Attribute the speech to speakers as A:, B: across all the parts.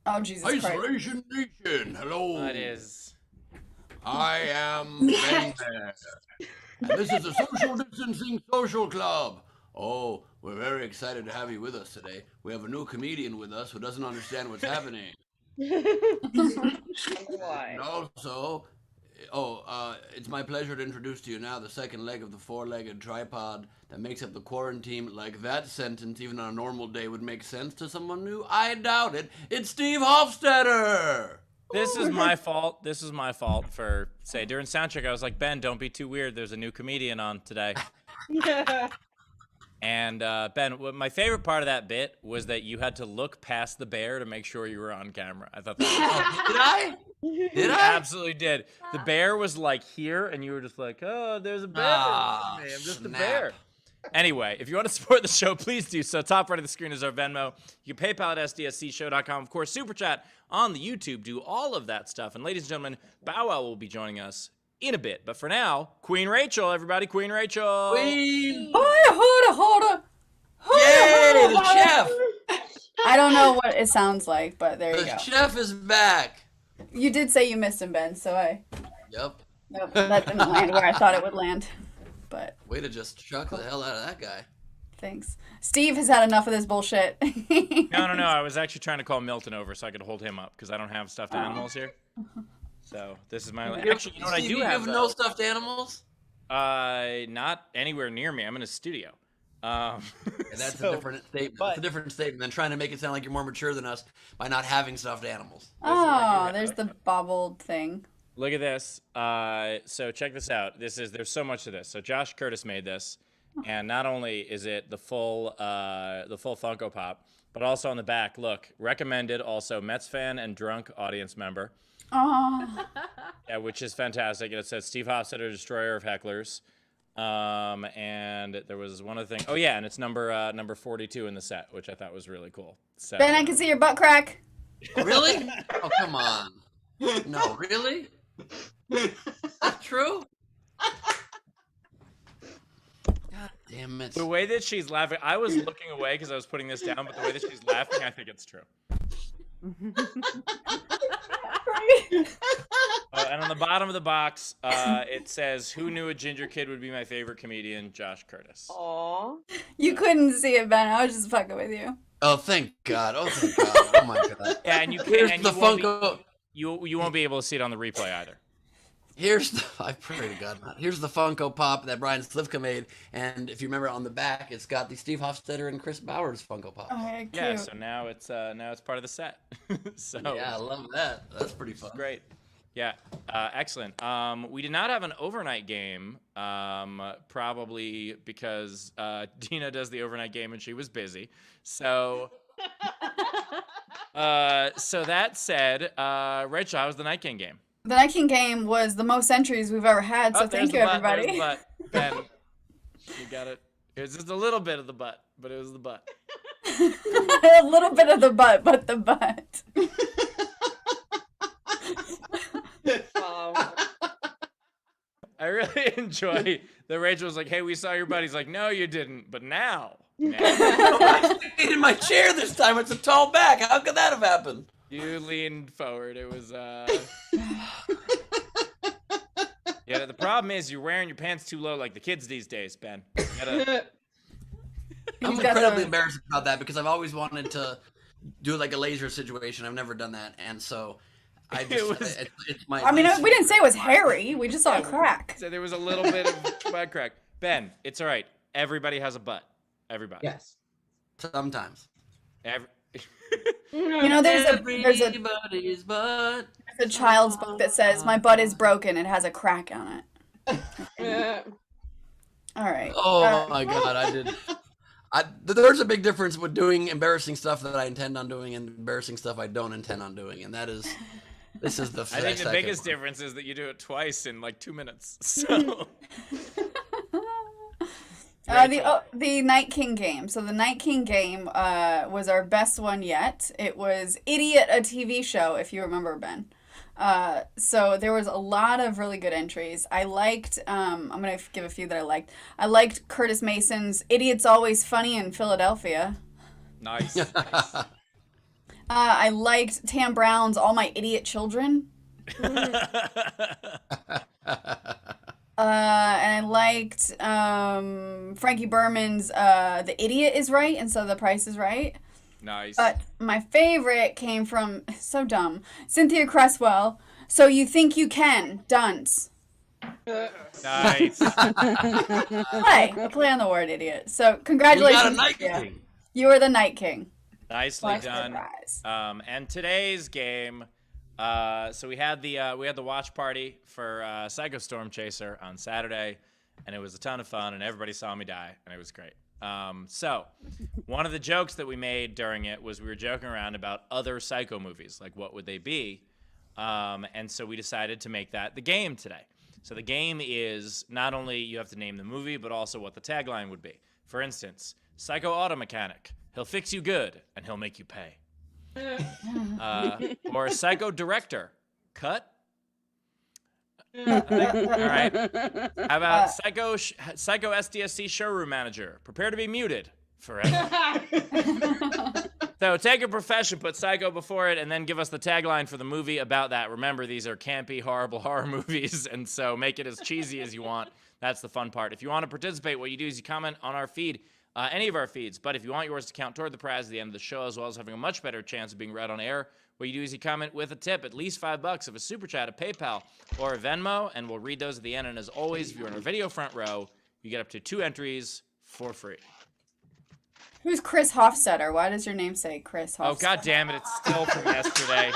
A: Oh, Jesus Christ.
B: Isolation Nation, hello.
C: What is?
B: I am Ben Bear, and this is the Social Distancing Social Club. Oh, we're very excited to have you with us today. We have a new comedian with us who doesn't understand what's happening. And also, it's my pleasure to introduce to you now the second leg of the four-legged tripod that makes up the quarantine. Like that sentence, even on a normal day, would make sense to someone new. I doubt it. It's Steve Hofstetter.
C: This is my fault. This is my fault for, say, during soundcheck, I was like, Ben, don't be too weird. There's a new comedian on today. And Ben, my favorite part of that bit was that you had to look past the bear to make sure you were on camera. I thought that
B: Did I?
C: you absolutely did. The bear was like here, and you were just like, oh, there's a bear.
B: Ah,
C: I'm just
B: snap.
C: a bear. Anyway, if you want to support the show, please do so. Top right of the screen is our Venmo. You can PayPal at sdscshow.com. Of course, Super Chat on the YouTube. Do all of that stuff. And ladies and gentlemen, Bow Wow will be joining us in a bit. But for now, Queen Rachel, everybody. Queen Rachel.
B: Queen.
A: Hold
B: Yay, the chef.
A: I don't know what it sounds like, but there you
B: The
A: go.
B: chef is back.
A: You did say you missed him, Ben, so
B: Yep.
A: nope, that didn't land where I thought it would land. But
B: Way to just chuck the hell out of that guy.
A: thanks. Steve has had enough of this bullshit.
C: No. I was actually trying to call Milton over so I could hold him up because I don't have stuffed animals here. So this is my... Actually, you know what I
B: Steve,
C: do
B: you
C: have?
B: no stuffed animals?
C: Not anywhere near me. I'm in a studio.
B: And that's a different statement. That's a different statement than trying to make it sound like you're more mature than us by not having stuffed animals.
A: Oh, there's the bobbled thing.
C: Look at this. So check this out. There's so much to this. So Josh Curtis made this, and not only is it the full Funko Pop, but also on the back, look, recommended. Also, Mets fan and drunk audience member.
A: Oh,
C: Yeah, which is fantastic. And it says Steve Hofstetter, destroyer of hecklers. And there was one other thing. Oh yeah, and it's number 42 in the set, which I thought was really cool. So,
A: Ben, I can see your butt crack.
B: Really? Oh, come on. No, really? That's true? God damn it.
C: the way that she's laughing, I was looking away because I was putting this down, but the way that she's laughing, I think it's true. And on the bottom of the box, it says, "Who knew a ginger kid would be my favorite comedian? Josh Curtis."
D: Aww.
A: You couldn't see it, Ben. I was just fucking with you.
B: Oh, thank God. Oh, thank God. Oh, my God.
C: Yeah, and you
B: Here's
C: can't.
B: the Funko.
C: You won't be able to see it on the replay either.
B: I pray to God not. Here's the Funko Pop that Brian Slivka made, and if you remember on the back, it's got the Steve Hofstetter and Chris Bowers Funko Pop.
A: Oh, cute.
C: Yeah, so now it's part of the set. So
B: Yeah, I love that. That's pretty fun.
C: great. Yeah, excellent. We did not have an overnight game, probably because Dina does the overnight game and she was busy. So, so that said, Rachel, how was the Night King game?
A: The Night King game was the most entries we've ever had, so thank you, everybody.
C: There's the butt. Ben, you got it. It was just a little bit of the butt, but it was the butt.
A: A little bit of the butt, but the butt.
C: I really enjoy that Rachel was like, "Hey, we saw your butt." He's like, "No, you didn't, but now."
B: I stayed in my chair this time. It's a tall back. How could that have happened?
C: You leaned forward. It was Yeah, the problem is you're wearing your pants too low like the kids these days, Ben. You gotta...
B: I'm
A: He's got
B: incredibly
A: the-
B: embarrassed about that because I've always wanted to do like a laser situation. I've never done that, and so I just it's my.
A: I mean,
B: least
A: we didn't say it was hairy. We just saw a crack.
C: So there was a little bit of butt crack. Ben, it's all right. Everybody has a butt. Everybody.
B: Yes. Sometimes.
A: You know, there's
B: Everybody's butt.
A: a child's book that says "My butt is broken." It has a crack on it. All right.
B: Oh my God, I did. There's a big difference with doing embarrassing stuff that I intend on doing and embarrassing stuff I don't intend on doing, and this is the.
C: I think the biggest difference is that you do it twice in like 2 minutes. So.
A: The Night King game. So the Night King game was our best one yet. It was Idiot, a TV show, if you remember, Ben. So there was a lot of really good entries. I liked, I'm going to give a few that I liked. I liked Curtis Mason's Idiot's Always Funny in Philadelphia.
C: Nice.
A: I liked Tam Brown's All My Idiot Children. And I liked Frankie Berman's The Idiot is Right, and so The Price is Right.
C: Nice.
A: But my favorite came from, so dumb, Cynthia Cresswell, So You Think You Can, Dunce.
C: Nice.
A: I play on the word idiot. So
B: You
A: congratulations.
B: got a Night
A: Cynthia.
B: King.
A: You are the Night King.
C: Nicely
A: Watch the
C: done.
A: prize.
C: And today's game, so we had the watch party for Psycho Storm Chaser on Saturday, and it was a ton of fun, and everybody saw me die, and it was great. So one of the jokes that we made during it was we were joking around about other Psycho movies, like what would they be? And so we decided to make that the game today. So the game is not only you have to name the movie, but also what the tagline would be. For instance, Psycho Auto Mechanic. He'll fix you good, and he'll make you pay. Or Psycho Director. Cut. All right. How about Psycho SDSC Showroom Manager? Prepare to be muted forever. So take a profession, put Psycho before it, and then give us the tagline for the movie about that. Remember, these are campy, horrible horror movies, and so make it as cheesy as you want. That's the fun part. If you want to participate, what you do is you comment on our feed, any of our feeds. But if you want yours to count toward the prize at the end of the show, as well as having a much better chance of being read on air, what you do is you comment with a tip, at least $5 of a super chat, a PayPal, or a Venmo, and we'll read those at the end. And as always, if you're in our video front row, you get up to 2 entries for free.
A: Who's Chris Hofstetter? Why does your name say Chris Hofstetter?
C: Oh, God damn it. It's still from yesterday.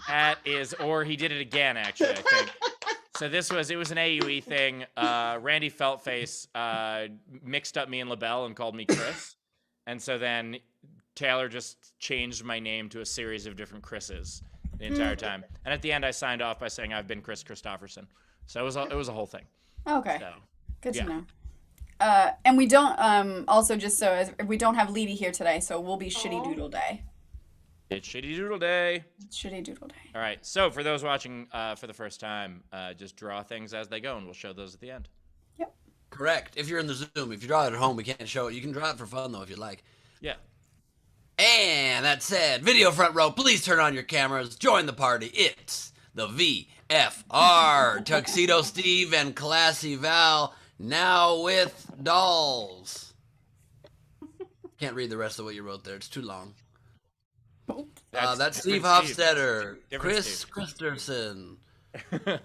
C: That is, or he did it again, actually, I think. So it was an AUE thing. Randy Feltface mixed up me and LaBelle and called me Chris. And so then Taylor just changed my name to a series of different Chris's the entire time. And at the end, I signed off by saying I've been Chris Christopherson. So it was a whole thing.
A: Okay.
C: So,
A: Good
C: yeah.
A: to know. And we don't, also just so as we don't have Leedy here today, so we'll be Shitty Doodle Day.
C: It's Shitty Doodle Day.
A: It's Shitty Doodle Day.
C: All right. So for those watching for the first time, just draw things as they go, and we'll show those at the end.
A: Yep.
B: Correct. If you're in the Zoom, if you draw it at home, we can't show it. You can draw it for fun, though, if you like.
C: Yeah.
B: And that said, video front row, please turn on your cameras. Join the party. It's the VFR. Tuxedo Steve and Classy Val, now with dolls. Can't read the rest of what you wrote there. It's too long. That's Steve Hofstetter,
C: Different
B: Chris
C: Steve.
B: Christensen,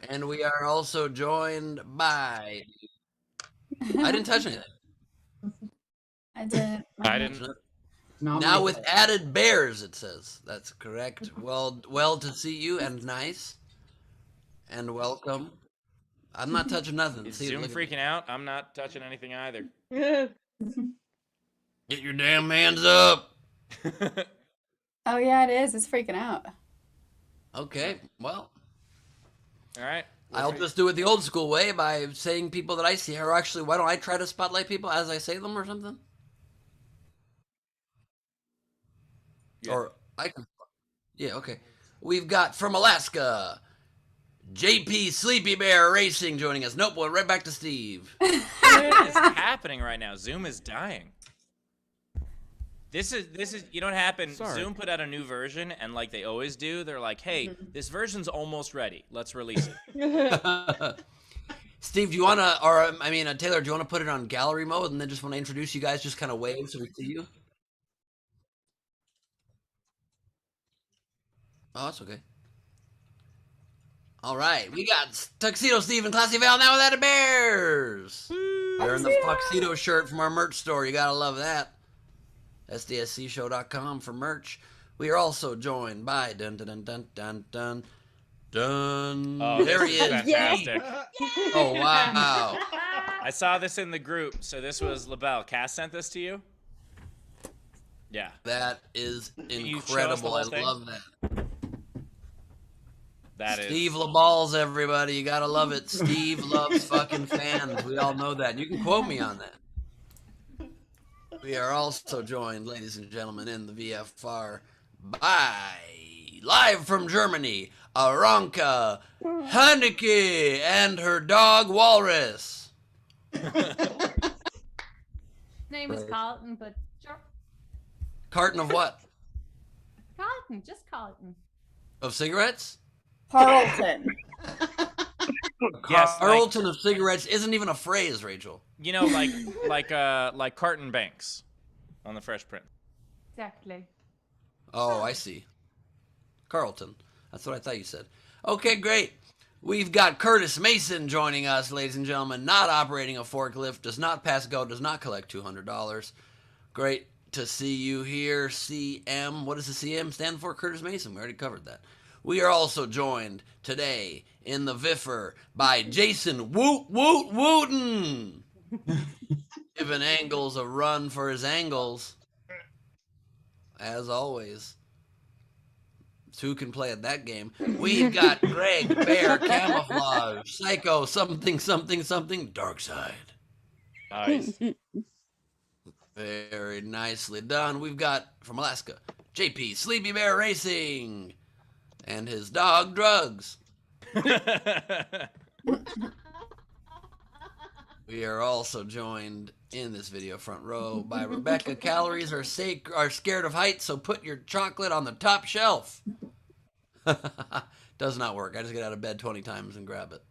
B: and we are also joined by... I didn't touch anything.
A: I didn't.
C: I didn't.
B: Now with added bears, it says. That's correct. Well to see you, and nice. And welcome. I'm not touching nothing.
C: Is
B: See,
C: Zoom
B: look at-
C: freaking out? I'm not touching anything either.
B: Get your damn hands up.
A: Oh, yeah, it is. It's freaking out.
B: Okay, well,
C: All right.
B: I'll just do it the old school way by saying people that I see. Or actually, why don't I try to spotlight people as I say them or something?
C: Yeah.
B: Or I can... Yeah, okay. We've got from Alaska, JP Sleepy Bear Racing joining us. Nope, we're right back to Steve.
C: What is happening right now? Zoom is dying. This is you know what happened?
D: Sorry.
C: Zoom put out a new version, and like they always do, they're like, hey, this version's almost ready. Let's release it.
B: Steve, do you want to, or I mean, Taylor, do you want to put it on gallery mode and then just when I introduce you guys, just kind of wave so we see you? Oh, that's okay. All right, we got Tuxedo Steve and Classy Val now with Added Bears. They're in the tuxedo shirt from our merch store. You gotta love that. SDSCshow.com for merch. We are also joined by dun dun dun dun dun dun.
C: Oh,
B: there
C: this
B: he
C: is
B: is.
C: fantastic.
B: Oh wow.
C: I saw this in the group. So this was LaBelle. Cass sent this to you? Yeah.
B: That is
C: you show us the
B: incredible. I
C: whole thing?
B: love that.
C: That is.
B: Steve LaBalls, everybody. You gotta love it. Steve loves fucking fans. We all know that. You can quote me on that. We are also joined, ladies and gentlemen, in the VFR by, live from Germany, Aranka Haneke and her dog Walrus.
E: Name is Carlton, but sure.
B: Carton of what?
D: Carlton, just Carlton.
B: Of cigarettes?
A: Carlton.
C: Yes,
B: Carlton of cigarettes isn't even a phrase, Rachel.
C: You know, like Carton Banks on the Fresh Prince.
D: Exactly.
B: Oh, I see. Carlton. That's what I thought you said. Okay, great. We've got Curtis Mason joining us, ladies and gentlemen. Not operating a forklift, does not pass go, does not collect $200. Great to see you here, CM. What does the CM stand for? Curtis Mason. We already covered that. We are also joined today in the Viffer by Jason Woot Woot Wooten. Giving Angles a run for his angles. As always. Who can play at that game? We've got Greg, Bear, Camouflage, Psycho, something, something, something, Dark Side.
C: Nice.
B: Very nicely done. We've got, from Alaska, JP, Sleepy Bear Racing, and his dog, Drugs. We are also joined in this video front row by Rebecca. Calories are scared of heights, so put your chocolate on the top shelf. Does not work. I just get out of bed 20 times and grab it.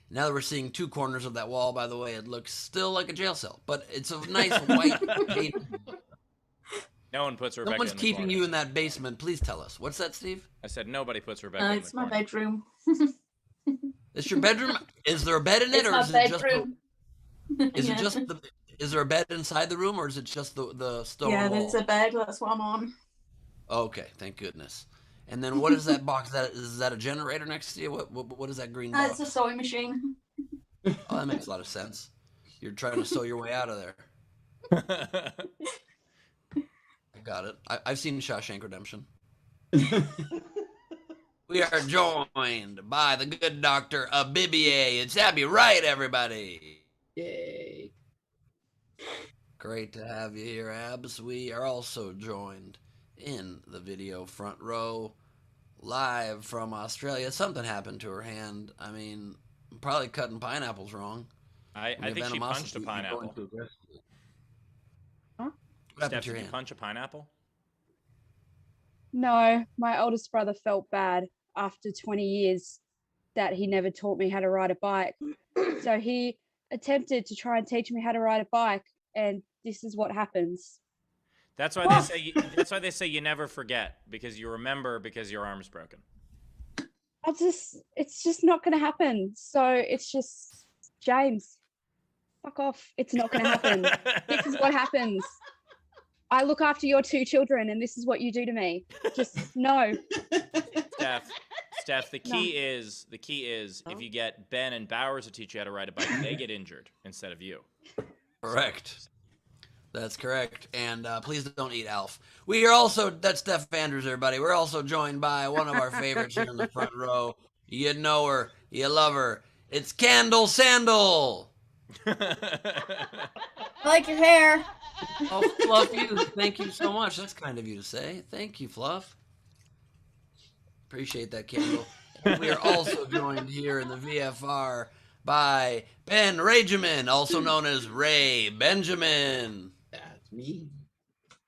B: Now that we're seeing two corners of that wall, by the way, it looks still like a jail cell, but it's a nice white paint.
C: No one puts Rebecca
B: Someone's
C: in the
B: keeping
C: corner.
B: you in that basement. Please tell us. What's that, Steve?
C: I said nobody puts Rebecca in the
E: It's my
C: corner.
E: bedroom.
B: It's your bedroom? Is there a bed in it,
E: It's
B: or
E: my
B: is it just
E: bedroom.
B: is it
E: Yeah.
B: just the? Is there a bed inside the room, or is it just the stone
E: Yeah,
B: wall?
E: there's a bed. That's what I'm on.
B: Okay, thank goodness. And then what is that box? Is that a generator next to you? What is that green
E: It's
B: box?
E: a sewing machine.
B: Oh, that makes a lot of sense. You're trying to sew your way out of there. I got it. I've seen Shawshank Redemption. We are joined by the good doctor Abibier. It's Abby Wright, everybody.
F: Yay.
B: Great to have you here, Abs. We are also joined in the video front row, live from Australia. Something happened to her hand. I mean, probably cutting pineapples wrong.
C: I think she punched a pineapple.
B: What happened
C: Steph,
B: to your
C: did you
B: hand?
C: punch a pineapple?
G: No, my oldest brother felt bad after 20 years that he never taught me how to ride a bike. So he attempted to try and teach me how to ride a bike, and this is what happens.
C: That's why they say. That's why they say you never forget, because you remember because your arm's broken.
G: It's just not going to happen. So it's just, James, fuck off. It's not going to happen. This is what happens. I look after your two children, and this is what you do to me. Just no.
C: Steph, the key is if you get Ben and Bowers to teach you how to ride a bike, they get injured instead of you.
B: Correct. That's correct. And please don't eat Alf. We are also, that's Steph Andrews, everybody. We're also joined by one of our favorites here in the front row. You know her. You love her. It's Candle Sandal.
A: I like your hair.
B: Oh, Fluff, thank you so much. That's kind of you to say. Thank you, Fluff. Appreciate that, Candle. And we are also joined here in the VFR by Ben Rageman, also known as Ray Benjamin.
F: That's me.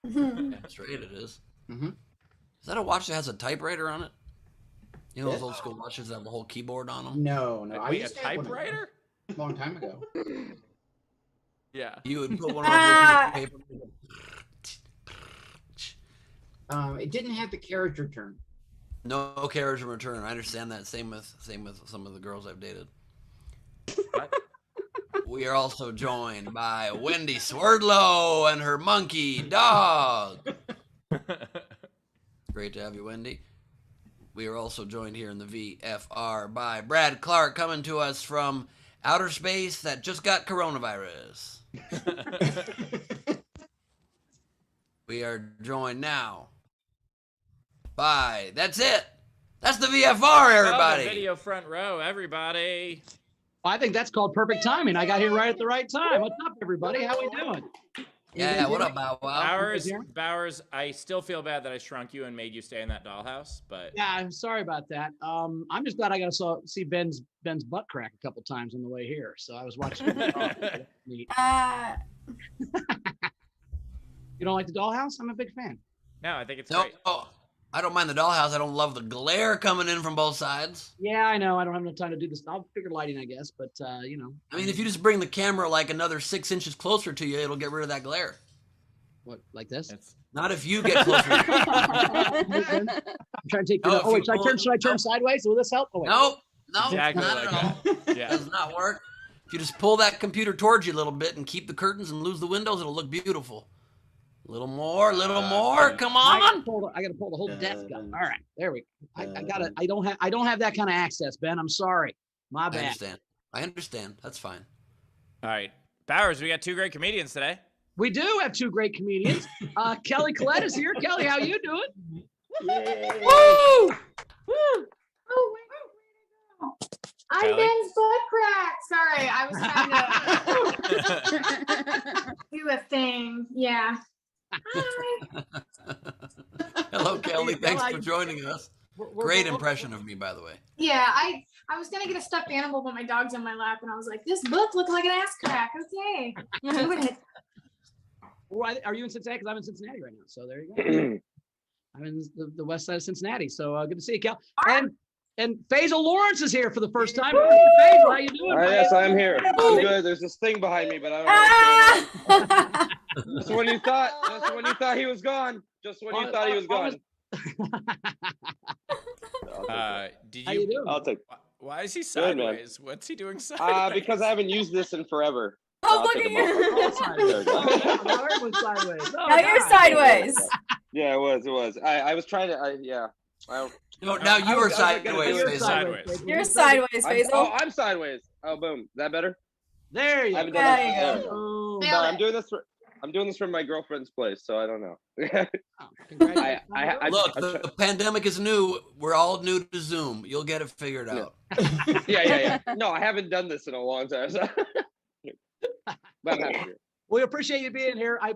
B: That's right, it is.
F: Mm-hmm.
B: Is that a watch that has a typewriter on it? You know those
F: Yeah.
B: old school watches that have a whole keyboard on them?
F: No. I
C: Wait, a
F: used to have one of those
C: typewriter?
F: a long time ago.
C: Yeah.
B: You would put one of those in paper.
F: It didn't have the carriage return.
B: No carriage in return. I understand that. Same with some of the girls I've dated.
C: What?
B: We are also joined by Wendy Swerdlow and her monkey dog. Great to have you, Wendy. We are also joined here in the VFR by Brad Clark, coming to us from outer space that just got coronavirus. We are joined now by, that's it. That's the VFR, everybody.
C: Oh, the video front row, everybody.
H: I think that's called perfect timing. I got here right at the right time. What's up, everybody? How we doing?
B: Yeah, what up, Bow Wow?
C: Bowers, I still feel bad that I shrunk you and made you stay in that dollhouse, but
H: Yeah, I'm sorry about that. I'm just glad I got to see Ben's butt crack a couple times on the way here. So I was watching. Neat. You don't like the dollhouse? I'm a big fan.
C: No, I think it's
B: No,
C: great.
B: I don't mind the dollhouse. I don't love the glare coming in from both sides.
H: Yeah, I know. I don't have enough time to do this. I'll figure lighting, I guess. But you know.
B: I mean, if you just bring the camera like another 6 inches closer to you, it'll get rid of that glare.
H: What, like this?
C: It's,
B: Not if you get closer.
H: I'm trying to take.
B: No,
H: Oh wait,
B: if you
H: should I turn sideways? Will this help? Oh, wait.
B: Nope,
C: exactly
B: not
C: like
B: at all.
C: that. Yeah.
B: Does not work. If you just pull that computer towards you a little bit and keep the curtains and lose the windows, it'll look beautiful. A little more, come
H: I
B: on.
H: gotta pull the whole desk up. All right, there we go. I got it. I don't have that kind of access, Ben. I'm sorry. My
B: I
H: bad.
B: understand. That's fine.
C: All right. Bowers, we got 2 great comedians today.
H: We do have 2 great comedians. Kelly Collette is here. Kelly, how you doing?
B: Woo!
E: Oh, wait. I'm
C: Kelly?
E: Ben's butt crack. Sorry, I was trying to do a thing. Yeah. Hi.
B: Hello, Kelly. Thanks for joining us. Great impression of me, by the way.
E: Yeah, I was gonna get a stuffed animal, but my dog's on my lap, and I was like, "This book looks like an ass crack." Okay, do it.
H: Well, are you in Cincinnati? Because I'm in Cincinnati right now. So there you go. I'm in the west side of Cincinnati. So good to see you, Kel. And Faysal Lawrence is here for the first time. Faysal, how you doing?
I: Yes, I'm here. I'm good. There's this thing behind me, but I don't know. Just when you thought he was gone. Just when you thought he was gone.
C: Did
H: How you doing?
I: I'll take.
C: Why is he
I: Good, man.
C: sideways? What's he doing sideways?
I: Because I haven't used this in forever.
A: Oh,
I: I'll
A: look
I: take
A: at
I: a moment.
A: you.
H: Oh, sideways. Oh, now everyone's sideways. Oh,
A: Now you're
H: God.
A: sideways.
I: Yeah, it was. I was trying to. Yeah.
B: No, now you are sideways.
H: You're
B: Faisal.
C: sideways.
A: You're sideways, Faisal.
I: I'm sideways. Oh, boom. Is that better?
H: There you
I: I haven't
H: go.
I: done
A: There
I: that.
A: you
I: There
A: go.
I: we go.
H: Boom.
E: Nailed
I: No,
E: it.
I: I'm doing this from my girlfriend's place, so I don't know.
H: Oh, congratulations.
B: Look, the pandemic is new. We're all new to Zoom. You'll get it figured out.
I: Yeah. No, I haven't done this in a long time. So. But I'm happy here.
H: We appreciate you being here. I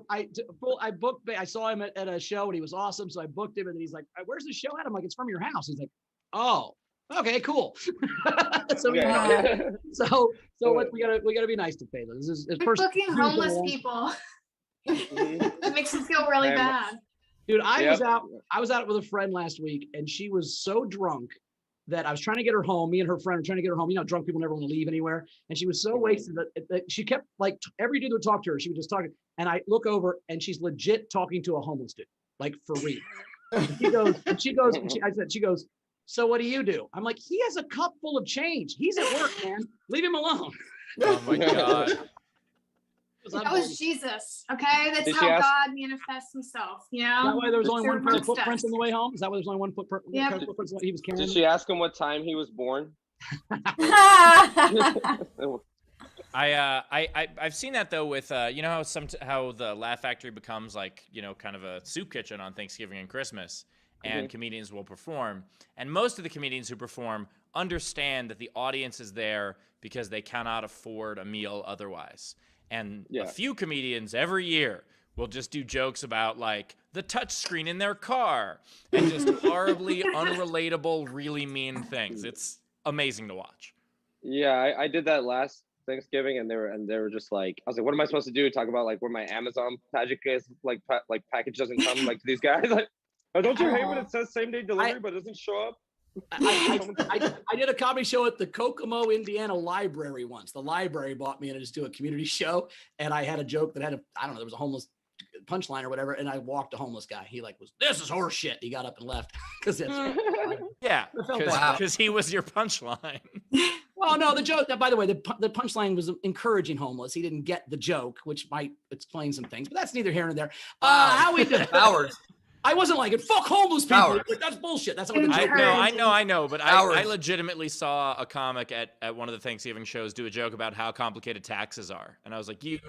H: booked. I saw him at a show and he was awesome. So I booked him and he's like, "Where's the show at?" I'm like, "It's from your house." He's like, "Oh, okay, cool." So
I: Yeah.
H: so what we gotta be nice to Faisal. This is
E: Quit booking homeless people. It makes me feel really bad.
H: Dude, I
I: Yep.
H: was out with a friend last week and she was so drunk that I was trying to get her home. Me and her friend were trying to get her home. You know, drunk people never want to leave anywhere. And she was so wasted that she kept like every dude would talk to her, she would just talk. And I look over and she's legit talking to a homeless dude, like for real. And she goes, "So what do you do?" I'm like, "He has a cup full of change. He's at work, man. Leave him alone."
C: Oh my God.
E: That was Jesus. Okay, that's
I: Did she
E: how
I: ask-
E: God manifests Himself. You know.
H: That way there was only one pair of
E: Through
H: footprints on the way home. Is that why there's only one footprint?
E: Yep.
H: Pair of footprints he was carrying?
I: Did she ask him what time he was born?
C: I've seen that though with you know how the Laugh Factory becomes like, you know, kind of a soup kitchen on Thanksgiving and Christmas, and comedians will perform, and most of the comedians who perform understand that the audience is there because they cannot afford a meal otherwise, and a few comedians every year will just do jokes about like the touch screen in their car and just horribly unrelatable, really mean things. It's amazing to watch.
I: Yeah, I did that last Thanksgiving, and they were just like, I was like, what am I supposed to do? Talk about like where my Amazon package is, like package doesn't come like to these guys. Like, oh, don't you hate when it says same day delivery but it doesn't show up?
H: I did a comedy show at the Kokomo, Indiana library once. The library bought me in to just do a community show, and I had a joke that had there was a homeless punchline or whatever, and I walked a homeless guy. He like this is horse shit. He got up and left because
C: Yeah,
H: bad.
C: because he was your punchline.
H: Well, no, the joke. By the way, the punchline was encouraging homeless. He didn't get the joke, which might explain some things, but that's neither here nor there. How we doing?
B: Howard.
H: I wasn't like it. Fuck homeless people.
B: Howard.
H: Like, that's bullshit. That's not what the joke.
C: I know, but
B: Howard.
C: I legitimately saw a comic at one of the Thanksgiving shows do a joke about how complicated taxes are, and I was like, you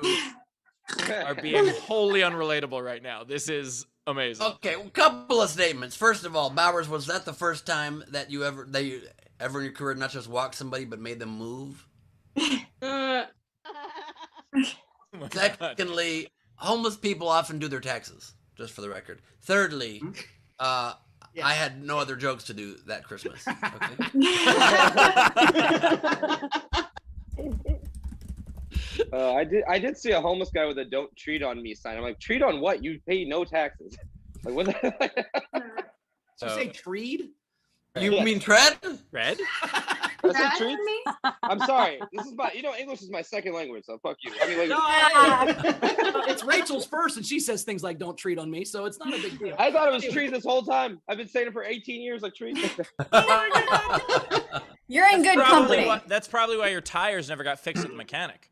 C: are being wholly unrelatable right now. This is amazing.
B: Okay, well, couple of statements. First of all, Bowers, was that the first time that you ever in your career not just walked somebody but made them move?
C: Oh my God.
B: Secondly, homeless people often do their taxes, just for the record. Thirdly, I had no other jokes to do that Christmas. Okay?
I: I did see a homeless guy with a "Don't treat on me" sign. I'm like, treat on what? You pay no taxes. Like what?
H: Did you say treed?
B: You
I: Yes.
B: mean tread?
C: Red?
I: That's
E: That
I: a treat?
E: for me?
I: I'm sorry. This is my, English is my second language, so fuck you. I mean, like,
H: It's Rachel's first, and she says things like "Don't treat on me," so it's not a big deal.
I: I thought it was trees this whole time. I've been saying it for 18 years, like trees.
A: You're in good company.
C: That's probably why your tires never got fixed at the mechanic.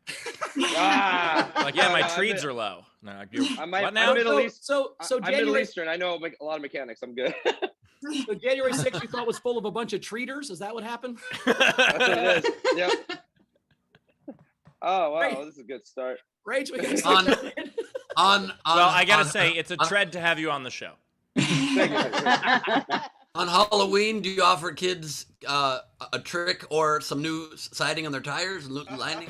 I: Ah,
C: Like, yeah, my
I: no,
C: treeds are low. No,
I: I'm
C: what now?
I: Middle East.
H: So
I: I'm Middle
H: January,
I: Eastern. I know a lot of mechanics. I'm good.
H: so January 6th, you thought was full of a bunch of treaters. Is that what happened?
I: That's what it is. Yep. Oh wow,
H: Right.
I: this is a good start.
H: Rach, we can
B: On
C: Well, I gotta
B: on-
C: say, it's a tread to have you on the show.
B: on Halloween, do you offer kids a trick or some new siding on their tires and lining?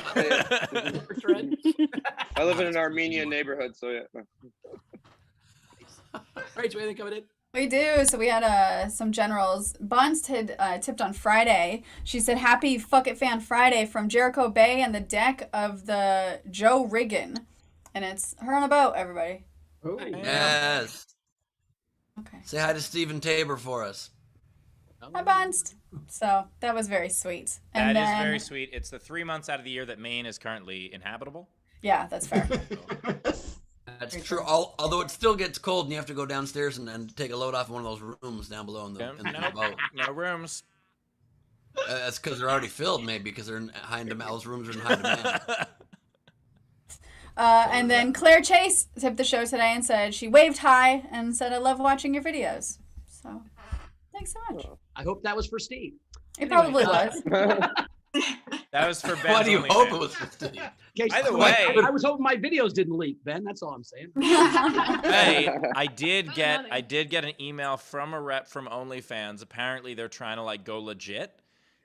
I: I live in an Armenian neighborhood, so yeah.
H: Rach, anything coming in?
A: We do. So we had some generals. Bonst had tipped on Friday. She said, "Happy Fuck It Fan Friday" from Jericho Bay and the deck of the Joe Riggin. And it's her on a boat, everybody.
F: Oh,
B: Yes.
A: Okay.
B: Say hi to Stephen Tabor for us.
A: Hi, Bonst. So that was very sweet. And
C: That is
A: then,
C: very sweet. It's the 3 months out of the year that Maine is currently inhabitable.
A: Yeah, that's fair.
B: That's true. Although it still gets cold and you have to go downstairs and take a load off in one of those rooms down below in the
C: Nope,
B: boat.
C: no rooms.
B: That's because they're already filled, maybe, because they're in high demand. Those rooms are in high demand.
A: And then Claire Chase tipped the show today and said she waved hi and said, "I love watching your videos." So thanks so much.
H: I hope that was for Steve.
A: It probably was.
C: That was for Ben's
B: Why do you
C: OnlyFans.
B: hope it was 15?
C: Either way,
H: I was hoping my videos didn't leak, Ben. That's all I'm saying.
C: hey, I did get an email from a rep from OnlyFans. Apparently, they're trying to like go legit.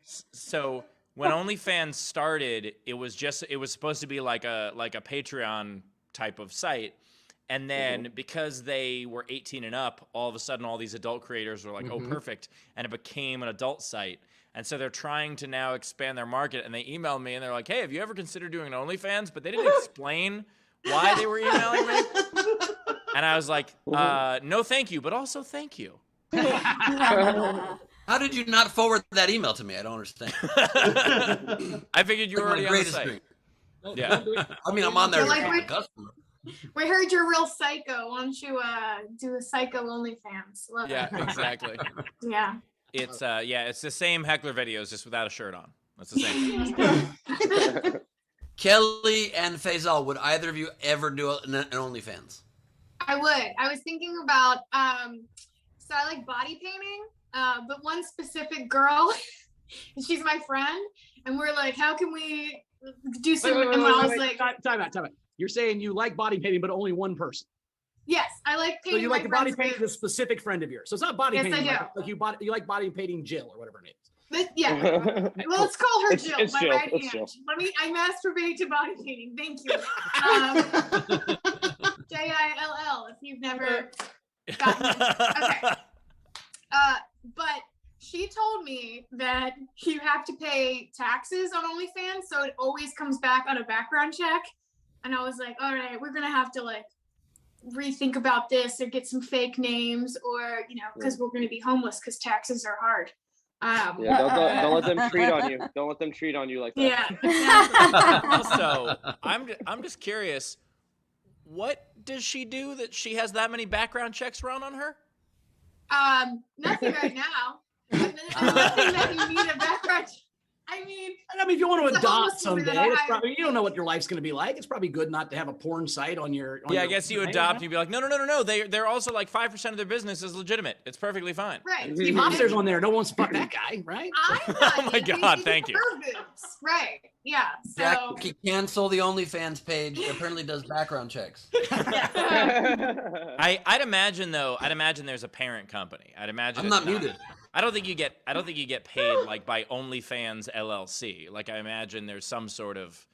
C: So when OnlyFans started, it was supposed to be like a Patreon type of site. And then because they were 18 and up, all of a sudden all these adult creators were like, "Oh, perfect," and it became an adult site. And so they're trying to now expand their market. And they emailed me and they're like, "Hey, have you ever considered doing an OnlyFans?" But they didn't explain why they were emailing me. And I was like, "No, thank you, but also thank you."
B: How did you not forward that email to me? I don't understand.
C: I figured you were already on the
B: Greatest
C: site.
B: dream.
C: Yeah.
B: I mean, I'm on there
E: You're
B: as
E: like,
B: a customer.
E: We heard you're real psycho. Why don't you do a psycho OnlyFans? Love
C: Yeah,
E: it.
C: exactly.
E: Yeah.
C: It's it's the same heckler videos just without a shirt on. That's the same.
B: Kelly and Faysal, would either of you ever do an OnlyFans?
E: I would. I was thinking about so I like body painting, but one specific girl, and she's my friend, and we're like, how can we do some? And I was like,
H: time out. You're saying you like body painting, but only one person.
E: yes, I like
H: So
E: painting.
H: you like
E: my
H: the body
E: friends'
H: painting a specific friend of yours. So it's not body
E: Yes, I
H: painting.
E: do.
H: Like you like body painting Jill or whatever her name is.
E: But yeah, well, let's call her Jill,
I: It's
E: my
I: Jill,
E: right
I: it's
E: hand.
I: Jill.
E: I masturbate to body painting. Thank you. Jill, if you've never gotten it. Okay. But she told me that you have to pay taxes on OnlyFans, so it always comes back on a background check. And I was like, all right, we're gonna have to like rethink about this or get some fake names, or because we're gonna be homeless because taxes are hard.
I: Yeah, don't let them treat on you. Don't let them treat on you like that.
E: Yeah. Exactly.
C: Also, I'm just curious, what does she do that she has that many background checks run on her?
E: Nothing right now. Nothing that you need a background. I mean,
H: if you want to
E: It's a
H: adopt
E: homeless woman
H: someday,
E: that I
H: it's
E: hired.
H: probably, you don't know what your life's going to be like. It's probably good not to have a porn site on your.
C: Yeah, I guess you adopt and you'd be like, no. They're also like 5% of their business is legitimate. It's perfectly fine.
E: right.
H: Steve Hofstetter's on there. No one wants to fuck that guy, right?
E: I'm not
C: Oh my
E: even
C: God,
E: thinking
C: thank you.
E: her boobs. Right. Yeah. So
B: Jackie, cancel the OnlyFans page. It apparently does background checks.
C: I'd imagine there's a parent company. I'd imagine
B: I'm
C: it's
B: not muted.
C: I don't think you get paid like by OnlyFans LLC. Like I imagine there's some sort of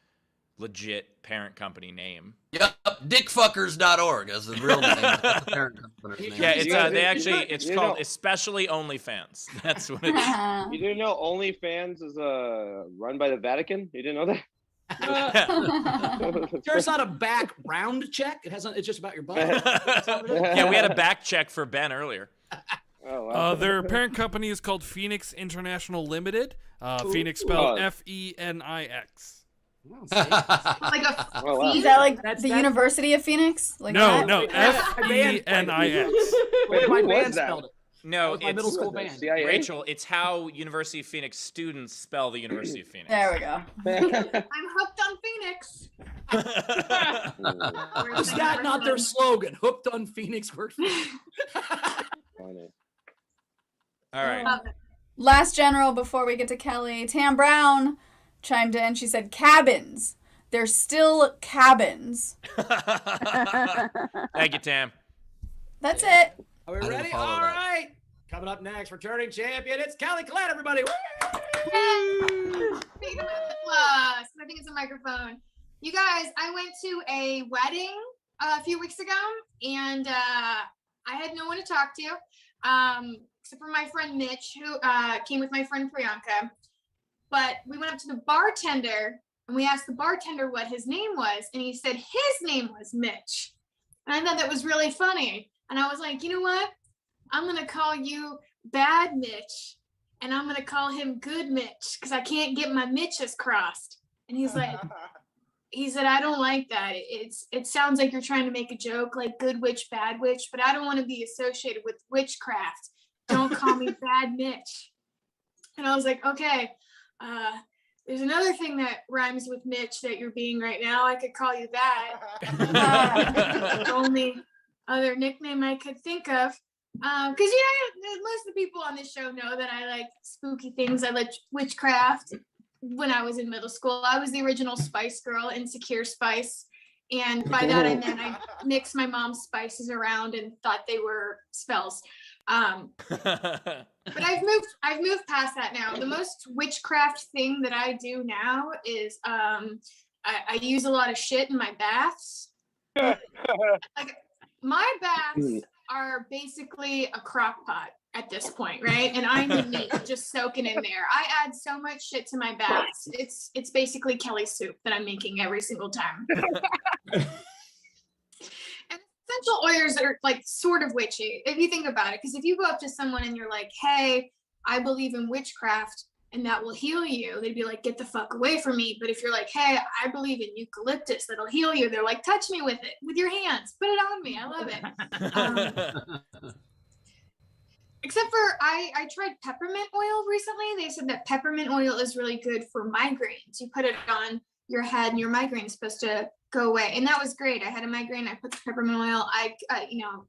C: legit parent company name.
B: Yep, dickfuckers.org is the real name. That's the parent company's name.
C: Yeah, it's
I: You guys-
C: it's
I: you
C: called
I: know-
C: Especially OnlyFans. That's what it's.
I: You didn't know OnlyFans is run by the Vatican? You didn't know that?
H: Sure, it's not a background check. It's just about your butt.
C: Yeah, we had a back check for Ben earlier.
I: Oh, wow.
J: Their parent company is called Phoenix International Limited. Phoenix spelled F-E-N-I-X.
E: Like a
I: Oh, wow.
A: Is that like
H: That's-
A: the
H: that's-
A: University of Phoenix? Like
J: No,
A: that?
J: no, F-E-N-I-X.
H: Wait, my
I: who was
H: band
I: that?
H: spelled it.
C: No,
H: That was my middle
C: it's
H: school band.
I: CIA?
C: Rachel. It's how University of Phoenix students spell the University of Phoenix.
A: There we go.
E: I'm hooked on Phoenix.
H: Is that not their slogan? Hooked on Phoenix works.
I: Funny.
C: All right.
E: Love it.
A: Last general before we get to Kelly, Tam Brown chimed in. She said, cabins. They're still cabins.
C: Thank you, Tam.
A: That's it.
H: Are we
B: didn't
H: ready?
B: follow
H: All
B: that.
H: right. Coming up next, returning champion. It's Kelly Collette, everybody. Woo!
E: Speaking of plus, I think it's a microphone. You guys, I went to a wedding a few weeks ago, and I had no one to talk to, except for my friend Mitch, who came with my friend Priyanka. But we went up to the bartender, and we asked the bartender what his name was, and he said his name was Mitch. And I thought that was really funny. And I was like, you know what? I'm going to call you Bad Mitch, and I'm going to call him Good Mitch, because I can't get my Mitches crossed. And he's like, he said, I don't like that. It sounds like you're trying to make a joke, like good witch, bad witch, but I don't want to be associated with witchcraft. Don't call me Bad Mitch. And I was like, okay, there's another thing that rhymes with Mitch that you're being right now. I could call you that. The only other nickname I could think of. Because, most of the people on this show know that I like spooky things. I like witchcraft. When I was in middle school, I was the original Spice Girl, Insecure Spice. And by that, I meant I mixed my mom's spices around and thought they were spells. But I've moved past that now. The most witchcraft thing that I do now is I use a lot of shit in my baths. Like my baths are basically a crock pot at this point, right? And I'm the meat just soaking in there. I add so much shit to my baths. It's basically Kelly soup that I'm making every single time. And essential oils are like sort of witchy if you think about it, because if you go up to someone and you're like, hey, I believe in witchcraft and that will heal you, they'd be like, get the fuck away from me. But if you're like, hey, I believe in eucalyptus that'll heal you, they're like, touch me with it with your hands, put it on me, I love it. Except for I tried peppermint oil recently. They said that peppermint oil is really good for migraines. You put it on your head and your migraine is supposed to go away. And that was great. I had a migraine. I put the peppermint oil. I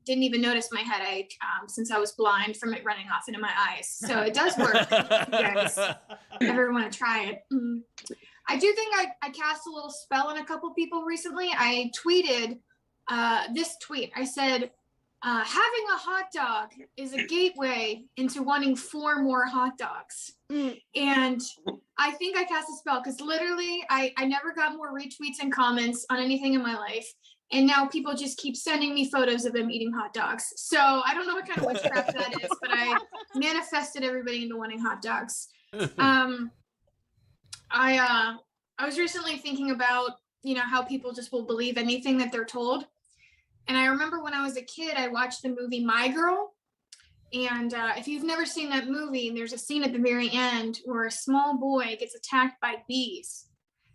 E: didn't even notice my headache since I was blind from it running off into my eyes. So it does work. If you guys ever want to try it. I do think I cast a little spell on a couple people recently. I tweeted this tweet. I said, having a hot dog is a gateway into wanting 4 more hot dogs. And I think I cast a spell because literally I never got more retweets and comments on anything in my life. And now people just keep sending me photos of them eating hot dogs. So I don't know what kind of witchcraft that is, but I manifested everybody into wanting hot dogs. I was recently thinking about, how people just will believe anything that they're told. And I remember when I was a kid, I watched the movie My Girl. And if you've never seen that movie, there's a scene at the very end where a small boy gets attacked by bees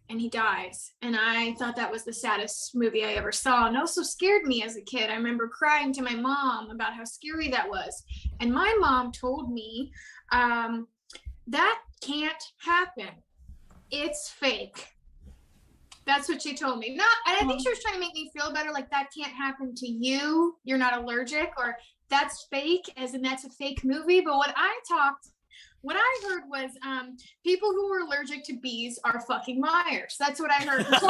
E: and he dies. And I thought that was the saddest movie I ever saw. And also scared me as a kid. I remember crying to my mom about how scary that was. And my mom told me, that can't happen. It's fake. That's what she told me. And I think she was trying to make me feel better, like that can't happen to you. You're not allergic, or that's fake, as in that's a fake movie. But what I heard was people who were allergic to bees are fucking liars. That's what I heard. So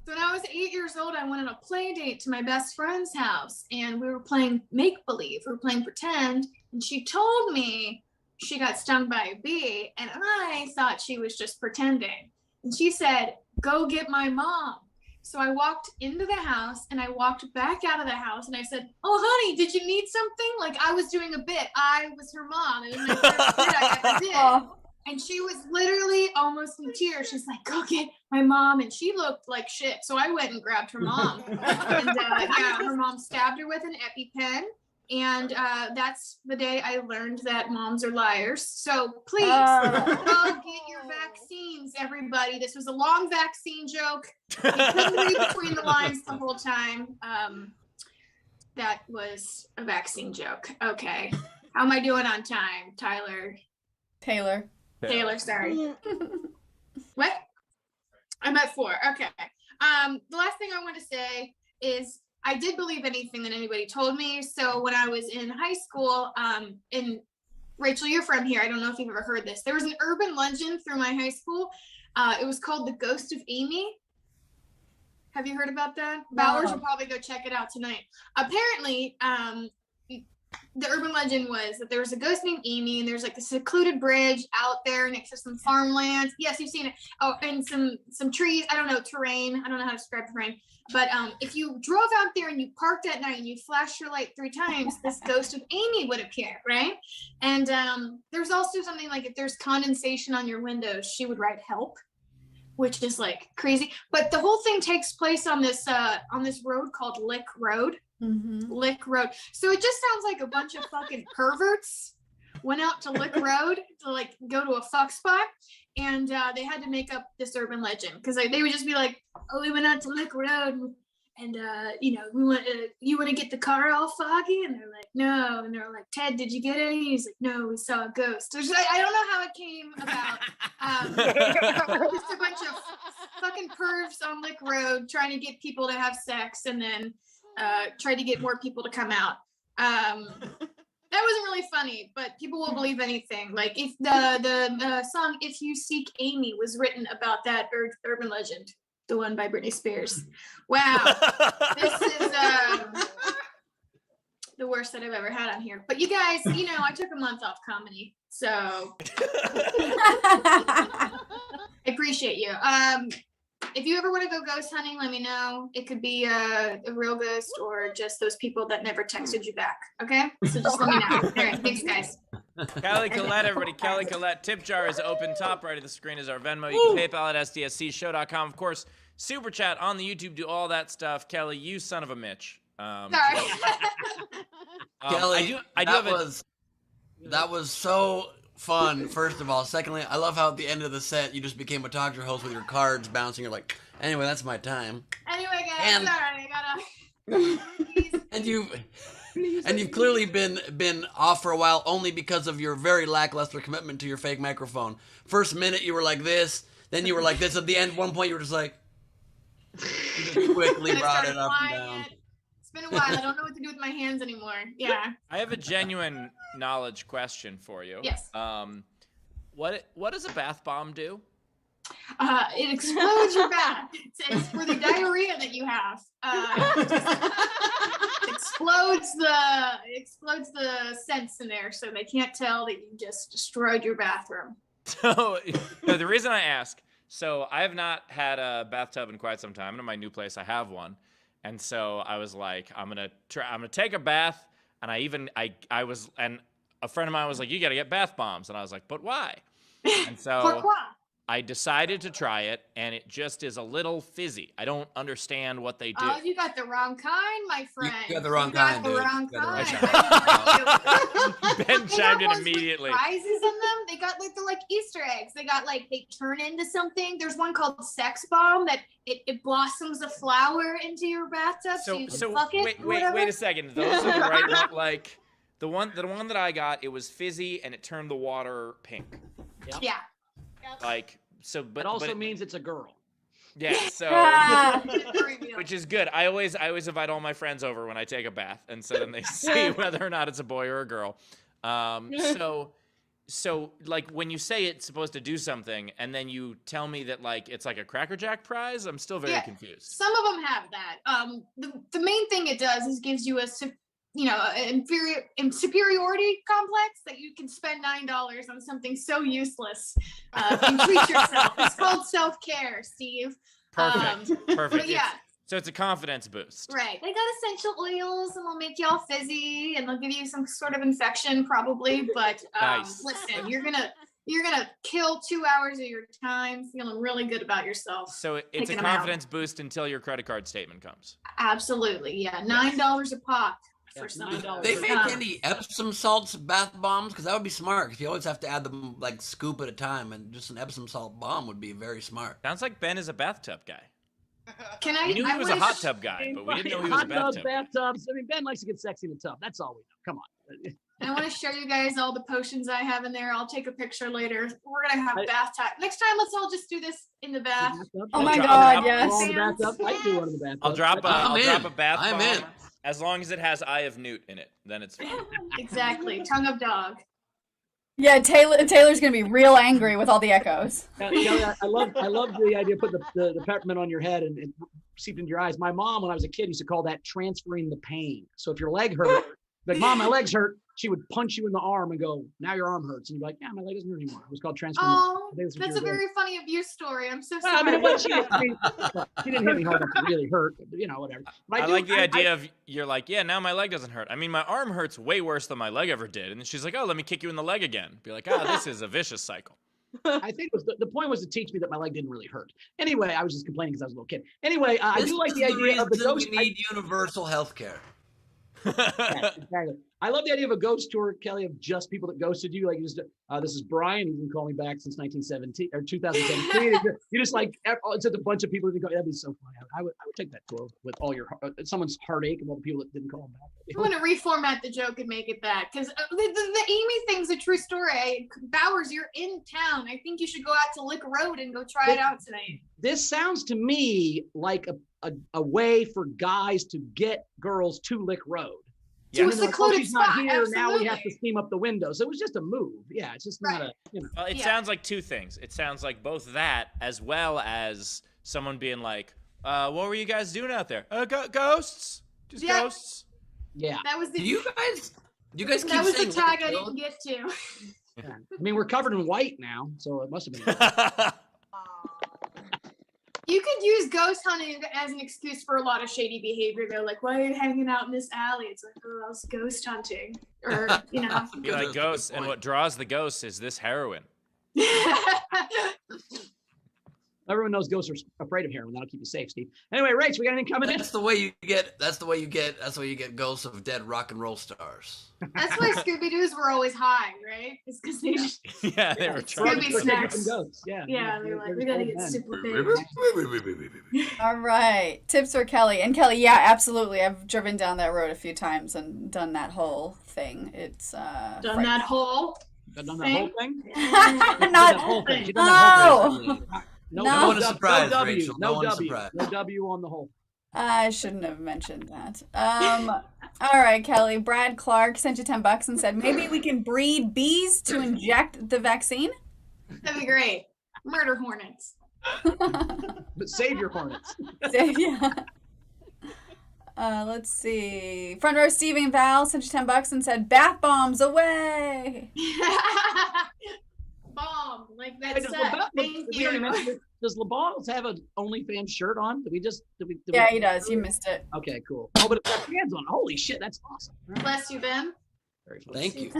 E: when I was 8 years old, I went on a play date to my best friend's house, and we were playing make-believe. We were playing pretend, and she told me she got stung by a bee, and I thought she was just pretending. And she said, go get my mom. So I walked into the house and I walked back out of the house and I said, oh, honey, did you need something? Like I was doing a bit. I was her mom. It was my first bit I ever did. And she was literally almost in tears. She's like, go get my mom. And she looked like shit. So I went and grabbed her mom. And yeah, her mom stabbed her with an EpiPen. And that's the day I learned that moms are liars. So please go get your vaccines, everybody. This was a long vaccine joke. You couldn't read between the lines the whole time. That was a vaccine joke. Okay. How am I doing on time, Tyler?
A: Taylor,
E: sorry. What? I'm at 4. Okay. The last thing I want to say is I did believe anything that anybody told me. So when I was in high school, and Rachel, you're from here. I don't know if you've ever heard this. There was an urban legend through my high school. It was called the Ghost of Amy. Have you heard about that?
A: No.
E: Bowers will probably go check it out tonight. Apparently, the urban legend was that there was a ghost named Amy, and there's like a secluded bridge out there next to some farmland. Yes, you've seen it. Oh, and some trees. I don't know, terrain. I don't know how to describe terrain. But if you drove out there and you parked at night and you flashed your light 3 times, this ghost of Amy would appear, right? And there's also something like if there's condensation on your windows, she would write help, which is like crazy. But the whole thing takes place on this road called Lick Road.
A: Mm-hmm.
E: Lick Road. So it just sounds like a bunch of fucking perverts went out to Lick Road to like go to a fuck spot, and they had to make up this urban legend because they would just be like, "Oh, we went out to Lick Road, and you know, we went. You want to get the car all foggy?" And they're like, "No," and they're like, "Ted, did you get any?" He's like, "No, we saw a ghost." I don't know how it came about. Just a bunch of fucking pervs on Lick Road trying to get people to have sex, and then try to get more people to come out. That wasn't really funny, but people will believe anything. Like if the song "If You Seek Amy" was written about that urban legend, the one by Britney Spears. Wow, this is the worst that I've ever had on here. But you guys, you know, I took a month off comedy, so I appreciate you. If you ever want to go ghost hunting, let me know. It could be a real ghost or just those people that never texted you back. Okay? So just let me know. All right. Thanks, guys.
C: Kelly Collette, everybody. Kelly Collette. Tip jar is open. Top right of the screen is our Venmo. You can PayPal at sdscshow.com. Of course, Super Chat on the YouTube. Do all that stuff. Kelly, you son of a Mitch.
E: Sorry.
B: Kelly,
C: I do have
B: that was so fun, first of all. Secondly, I love how at the end of the set you just became a talk show host with your cards bouncing. You're like, anyway, that's my time.
E: Anyway, guys,
B: And-
E: sorry, I gotta.
B: And you've clearly been off for a while only because of your very lackluster commitment to your fake microphone. First minute you were like this, then you were like this. At the end, one point you were just like, you just quickly
E: And I
B: brought
E: started
B: it up and
E: flying
B: down.
E: it. It's been a while. I don't know what to do with my hands anymore. Yeah.
C: I have a genuine knowledge question for you.
E: Yes.
C: What does a bath bomb do?
E: It explodes your bath. It's for the diarrhea that you have. It explodes the scents in there, so they can't tell that you just destroyed your bathroom.
C: So, no, the reason I ask, so I have not had a bathtub in quite some time. In my new place, I have one, and so I was like, I'm gonna take a bath, and I was, and a friend of mine was like, you gotta get bath bombs, and I was like, but why? And so
E: Pourquoi?
C: I decided to try it, and it just is a little fizzy. I don't understand what they do.
E: Oh, you got the wrong kind, my friend.
B: You got the wrong kind, dude.
E: Wrong
B: You got the
E: kind.
B: wrong
C: Ben
E: They
C: chimed
E: got
C: in
E: ones
C: immediately.
E: with prizes in them. They got like they're like Easter eggs. They got like they turn into something. There's one called Sex Bomb that it blossoms a flower into your bathtub so you can fuck it.
C: Wait a second. Those are the right one. Like the one that I got, it was fizzy and it turned the water pink.
E: Yeah.
C: Like so, but
H: It also
C: but
H: means it's a girl.
C: yeah. So
E: Reveal.
C: which is good. I always invite all my friends over when I take a bath, and so then they see whether or not it's a boy or a girl. So like when you say it's supposed to do something, and then you tell me that like it's like a Cracker Jack prize, I'm still very confused.
E: Some of them have that. The main thing it does is gives you an superiority complex that you can spend $9 on something so useless and treat yourself. It's called self-care, Steve.
C: Perfect.
E: But yeah.
C: So it's a confidence boost.
E: Right. They got essential oils and they'll make you all fizzy and they'll give you some sort of infection probably. But
C: Nice.
E: listen, you're gonna you're gonna kill 2 hours of your time, feeling really good about yourself.
C: So it's a
E: Taking 'em out.
C: confidence boost until your credit card statement comes.
E: Absolutely, yeah. $9 a pop for
H: Yes,
E: some.
H: $9.
B: They make any Epsom salts bath bombs? Because that would be smart. Because you always have to add them like scoop at a time, and just an Epsom salt bomb would be very smart.
C: Sounds like Ben is a bathtub guy.
E: Can I?
C: We knew
E: I
C: he was a
E: wish-
C: hot tub guy, but we didn't know he was a
H: Hot tubs,
C: bathtub.
H: bathtubs. I mean, Ben likes to get sexy in the tub. That's all we know. Come on.
E: I want to show you guys all the potions I have in there. I'll take a picture later. We're gonna have
H: I-
E: bath time. Next time, let's all just do this in the bath.
A: Oh my
C: drop-
A: God,
C: drop-
A: yes.
H: All in the bathtub. I do one in the bathtub.
C: I'll drop
B: I'm
C: a bath
B: I'm
C: bomb.
B: in.
C: As long as it has Eye of Newt in it, then it's fine.
E: Exactly. Tongue of dog.
A: Yeah, Taylor's gonna be real angry with all the echoes.
H: Kelly, I love the idea of putting the peppermint on your head and it seeped into your eyes. My mom, when I was a kid, used to call that transferring the pain. So if your leg hurt, like, Mom, my legs hurt, she would punch you in the arm and go, now your arm hurts. And you're like, yeah, my leg doesn't hurt anymore. It was called transferring
E: Oh,
H: the pain.
E: that's a very funny abuse story. I'm so
H: Well, I
E: sorry.
H: mean, well, she didn't hit me hard enough to really hurt, but, you know, whatever. But
C: I
H: do-
C: like the idea of you're like, yeah, now my leg doesn't hurt. I mean, my arm hurts way worse than my leg ever did. And then she's like, oh, let me kick you in the leg again. Be like, this is a vicious cycle.
H: I think it was the point was to teach me that my leg didn't really hurt. Anyway, I was just complaining because I was a little kid. Anyway, I do like the idea of the ghost.
B: We need universal health care.
H: Yeah, exactly. I love the idea of a ghost tour, Kelly, of just people that ghosted you. Like, you just, this is Brian. He's been calling me back since 1917 or 2017. You just like, it's just a bunch of people that go. That'd be so funny. I would take that tour with all your someone's heartache and all the people that didn't call him back.
E: I'm gonna reformat the joke and make it that because the Amy thing's a true story. Bowers, you're in town. I think you should go out to Lick Road and go try it out tonight.
H: This sounds to me like a way for guys to get girls to Lick Road.
E: To a
H: Even though,
E: secluded
H: she's not
E: spot,
H: here, now we have to
E: absolutely.
H: steam up the window. So it was just a move. Yeah, it's just not
E: Right.
C: Well, it
E: Yeah.
C: sounds like two things. It sounds like both that as well as someone being like, what were you guys doing out there? Ghosts? Just
E: Yeah.
C: ghosts?
H: Yeah.
E: That was the
B: Do you guys keep
E: that was the
B: saying
E: tag I
B: Lick
E: didn't get to.
H: Yeah. I mean, we're covered in white now, so it must have been.
E: You could use ghost hunting as an excuse for a lot of shady behavior. They're like, why are you hanging out in this alley? It's like, oh, I was ghost hunting. Or, you know.
C: Be like ghosts, and what draws the ghosts is this heroin.
H: Everyone knows ghosts are afraid of heroin. That'll keep you safe, Steve. Anyway, Rach, we got anything coming in?
B: That's the way you get ghosts of dead rock and roll stars.
E: That's why Scooby-Doos were always high, right? It's because they just,
C: Yeah, they were trying
E: Scooby
C: to
E: snacks.
H: Ghosts. Yeah.
E: yeah, they're like, we
H: just
E: gotta
H: old
E: get
H: men.
E: super big.
A: All right, tips for Kelly. And Kelly, yeah, absolutely. I've driven down that road a few times and done that whole thing. It's
E: Done that whole
H: Done that whole thing?
A: Not
H: That whole thing. She done that whole thing.
A: no.
H: No,
A: No
B: one is surprised,
H: W,
B: Rachel. No
H: no
B: one is
H: W,
B: surprised.
H: no W on the whole.
A: I shouldn't have mentioned that. All right, Kelly. Brad Clark sent you $10 and said maybe we can breed bees to inject the vaccine.
E: That'd be great. Murder hornets.
H: But save your hornets.
A: Yeah. Let's see. Front row Steven Val sent you $10 and said bath bombs away.
E: Bomb. Like
H: Hey,
E: that
H: does
E: set.
H: LeBron-
E: Thank
H: we already
E: you.
H: mentioned it. Does LeBalls have an OnlyFans shirt on? Did we?
A: Yeah, he does. You missed it.
H: Okay, cool. Oh, but it's got hands on. Holy shit, that's awesome.
E: Bless you, Ben.
H: Very fun.
B: Thank you.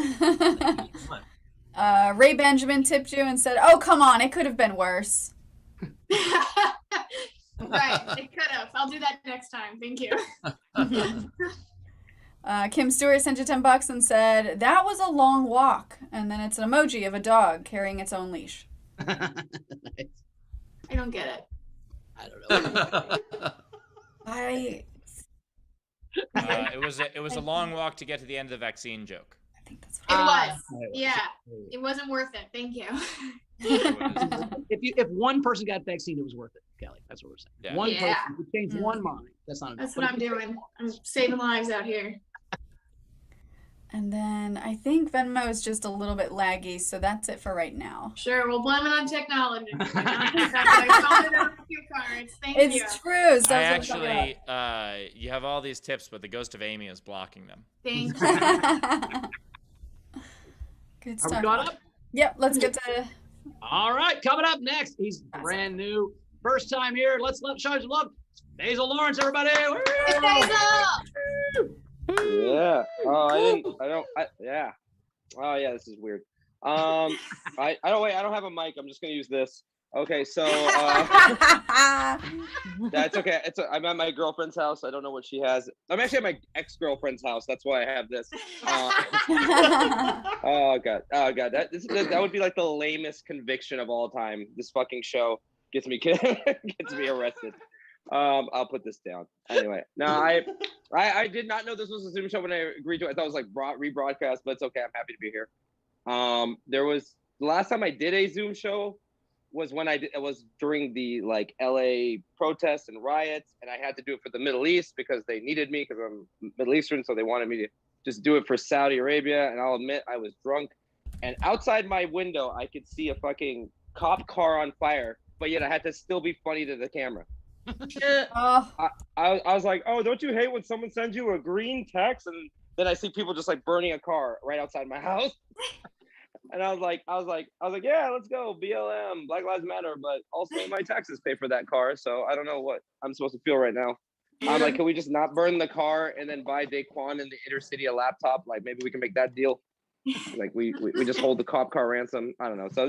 A: Ray Benjamin tipped you and said, "Oh, come on, it could have been worse."
E: Right, it could have. I'll do that next time. Thank you.
A: Kim Stewart sent you $10 and said that was a long walk, and then it's an emoji of a dog carrying its own leash.
H: Nice.
E: I don't get it.
B: I don't know.
C: It was a long walk to get to the end of the vaccine joke.
A: I think that's
E: It
A: what
E: was.
H: Right.
E: Yeah. It wasn't worth it. Thank you.
H: If one person got vaccine, it was worth it, Kelly. That's what we're saying.
C: Yeah.
H: One
E: Yeah.
H: person would change one mind. That's not enough.
E: That's what I'm doing. I'm saving lives out here.
A: And then I think Venmo is just a little bit laggy, so that's it for right now.
E: Sure, we'll blame it on technology. I found it on a few cards. Thank you.
A: It's true. So
C: I
A: that's what
C: actually, you have all these tips, but the ghost of Amy is blocking them.
E: Thank
A: we
E: you.
A: got. Good
H: Are
A: stuff.
H: we caught up?
A: Yep. Let's get to.
H: All right, coming up next, he's brand new, first time here. Let's show some love. Faysal Lawrence, everybody. Woo!
E: Hey, Faysal!
I: Yeah. Oh, yeah. Oh yeah, this is weird. I don't wait. I don't have a mic. I'm just gonna use this. Okay, so that's okay. I'm at my girlfriend's house. I don't know what she has. I'm actually at my ex-girlfriend's house. That's why I have this. Oh god, that would be like the lamest conviction of all time. This fucking show gets me arrested. I'll put this down. Anyway, no, I did not know this was a Zoom show when I agreed to it. I thought it was like rebroadcast, but it's okay. I'm happy to be here. There was the last time I did a Zoom show was when it was during the like LA protests and riots, and I had to do it for the Middle East because they needed me because I'm Middle Eastern, so they wanted me to just do it for Saudi Arabia. And I'll admit I was drunk, and outside my window I could see a fucking cop car on fire, but yet I had to still be funny to the camera. I was like, oh, don't you hate when someone sends you a green text and then I see people just like burning a car right outside my house? And I was like, yeah, let's go, BLM, Black Lives Matter, but also my taxes pay for that car, so I don't know what I'm supposed to feel right now. I'm like, can we just not burn the car and then buy Daquan in the inner city a laptop? Like maybe we can make that deal. Like we just hold the cop car ransom. I don't know. So I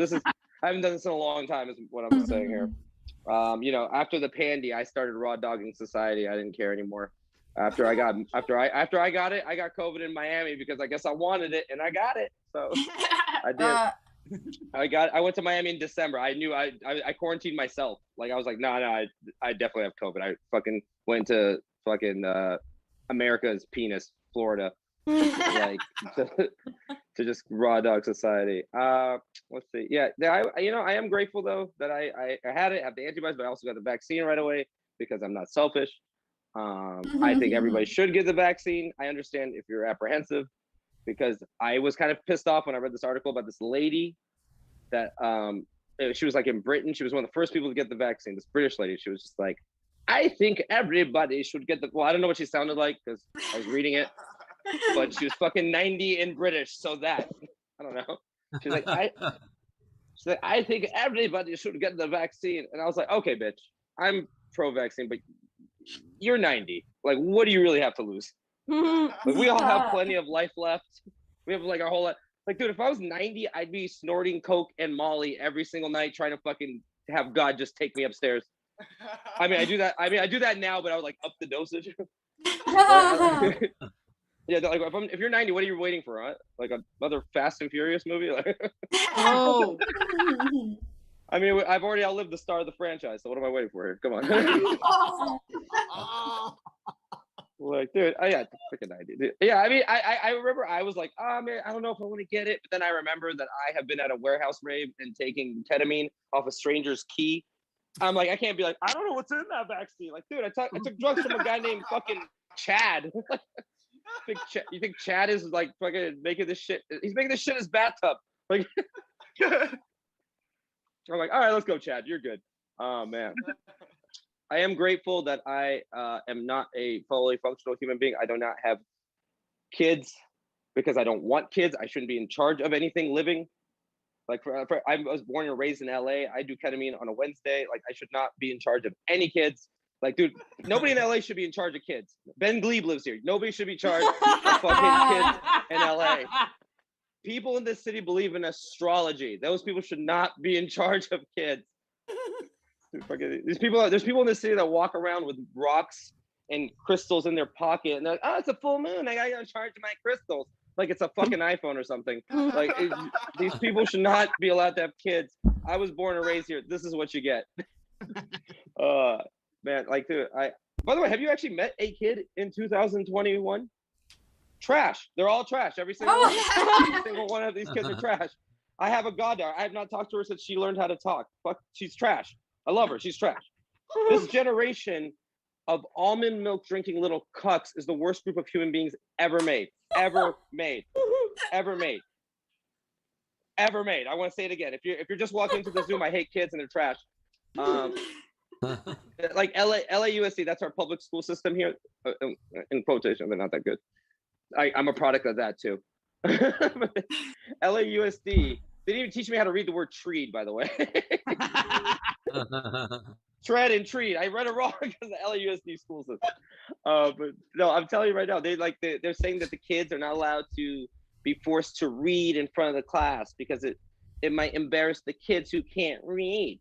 I: haven't done this in a long time, is what I'm saying here. After the pandy, I started raw dogging society. I didn't care anymore. After I got it, I got COVID in Miami because I guess I wanted it and I got it. So I did. I went to Miami in December. I knew I quarantined myself. Like I was like, no, I definitely have COVID. I fucking went to fucking America's penis, Florida, like to just raw dog society. Let's see. Yeah, I am grateful though that I had it, have the antibodies, but I also got the vaccine right away because I'm not selfish. I think everybody should get the vaccine. I understand if you're apprehensive, because I was kind of pissed off when I read this article about this lady that she was like in Britain. She was one of the first people to get the vaccine. This British lady. She was just like, I think everybody should get the. Well, I don't know what she sounded like because I was reading it, but she was fucking 90 in British. So that I don't know. She's like, I think everybody should get the vaccine, and I was like, okay, bitch, I'm pro-vaccine, but you're 90. Like, what do you really have to lose? Like, we all have plenty of life left. We have like our whole life. Like, dude, if I was 90, I'd be snorting coke and Molly every single night, trying to fucking have God just take me upstairs. I mean, I do that now, but I would like up the dosage. Yeah, like if you're 90, what are you waiting for? Huh? Like another Fast and Furious movie? Like,
A: Oh.
I: I mean, I've already outlived the star of the franchise, so what am I waiting for here? Come on. Like, dude, yeah, freaking 90. Dude. Yeah, I mean, I remember I was like, oh man, I don't know if I want to get it. But then I remember that I have been at a warehouse rave and taking ketamine off a stranger's key. I'm like, I can't be like, I don't know what's in that vaccine. Like, dude, I took drugs from a guy named fucking Chad. You think Chad is like fucking making this shit? He's making this shit in his bathtub. Like, I'm like, all right, let's go, Chad. You're good. Oh man. I am grateful that I am not a fully functional human being. I do not have kids because I don't want kids. I shouldn't be in charge of anything living. Like, I was born and raised in LA. I do ketamine on a Wednesday. Like, I should not be in charge of any kids. Like, dude, nobody in LA should be in charge of kids. Ben Gleib lives here. Nobody should be charged of fucking kids in LA. People in this city believe in astrology. Those people should not be in charge of kids. There's people in this city that walk around with rocks and crystals in their pocket, and they're like, oh, it's a full moon, I gotta charge my crystals like it's a fucking iPhone or something. Like, these people should not be allowed to have kids. I was born and raised here. This is what you get. Man, like, dude, by the way, have you actually met a kid in 2021? Trash. They're all trash. Every single one of these kids are trash. I have a goddaughter. I have not talked to her since she learned how to talk. Fuck, she's trash. I love her. She's trash. This generation of almond milk drinking little cucks is the worst group of human beings ever made. Ever made. Ever made. Ever made. I want to say it again. If you're just walking into the Zoom, I hate kids and they're trash. Like LAUSD, that's our public school system here. In quotation, they're not that good. I'm a product of that too. LAUSD, they didn't even teach me how to read the word treed, by the way. Tread and treat. I read it wrong because the LAUSD school system. But no, I'm telling you right now, they're saying that the kids are not allowed to be forced to read in front of the class because it might embarrass the kids who can't read.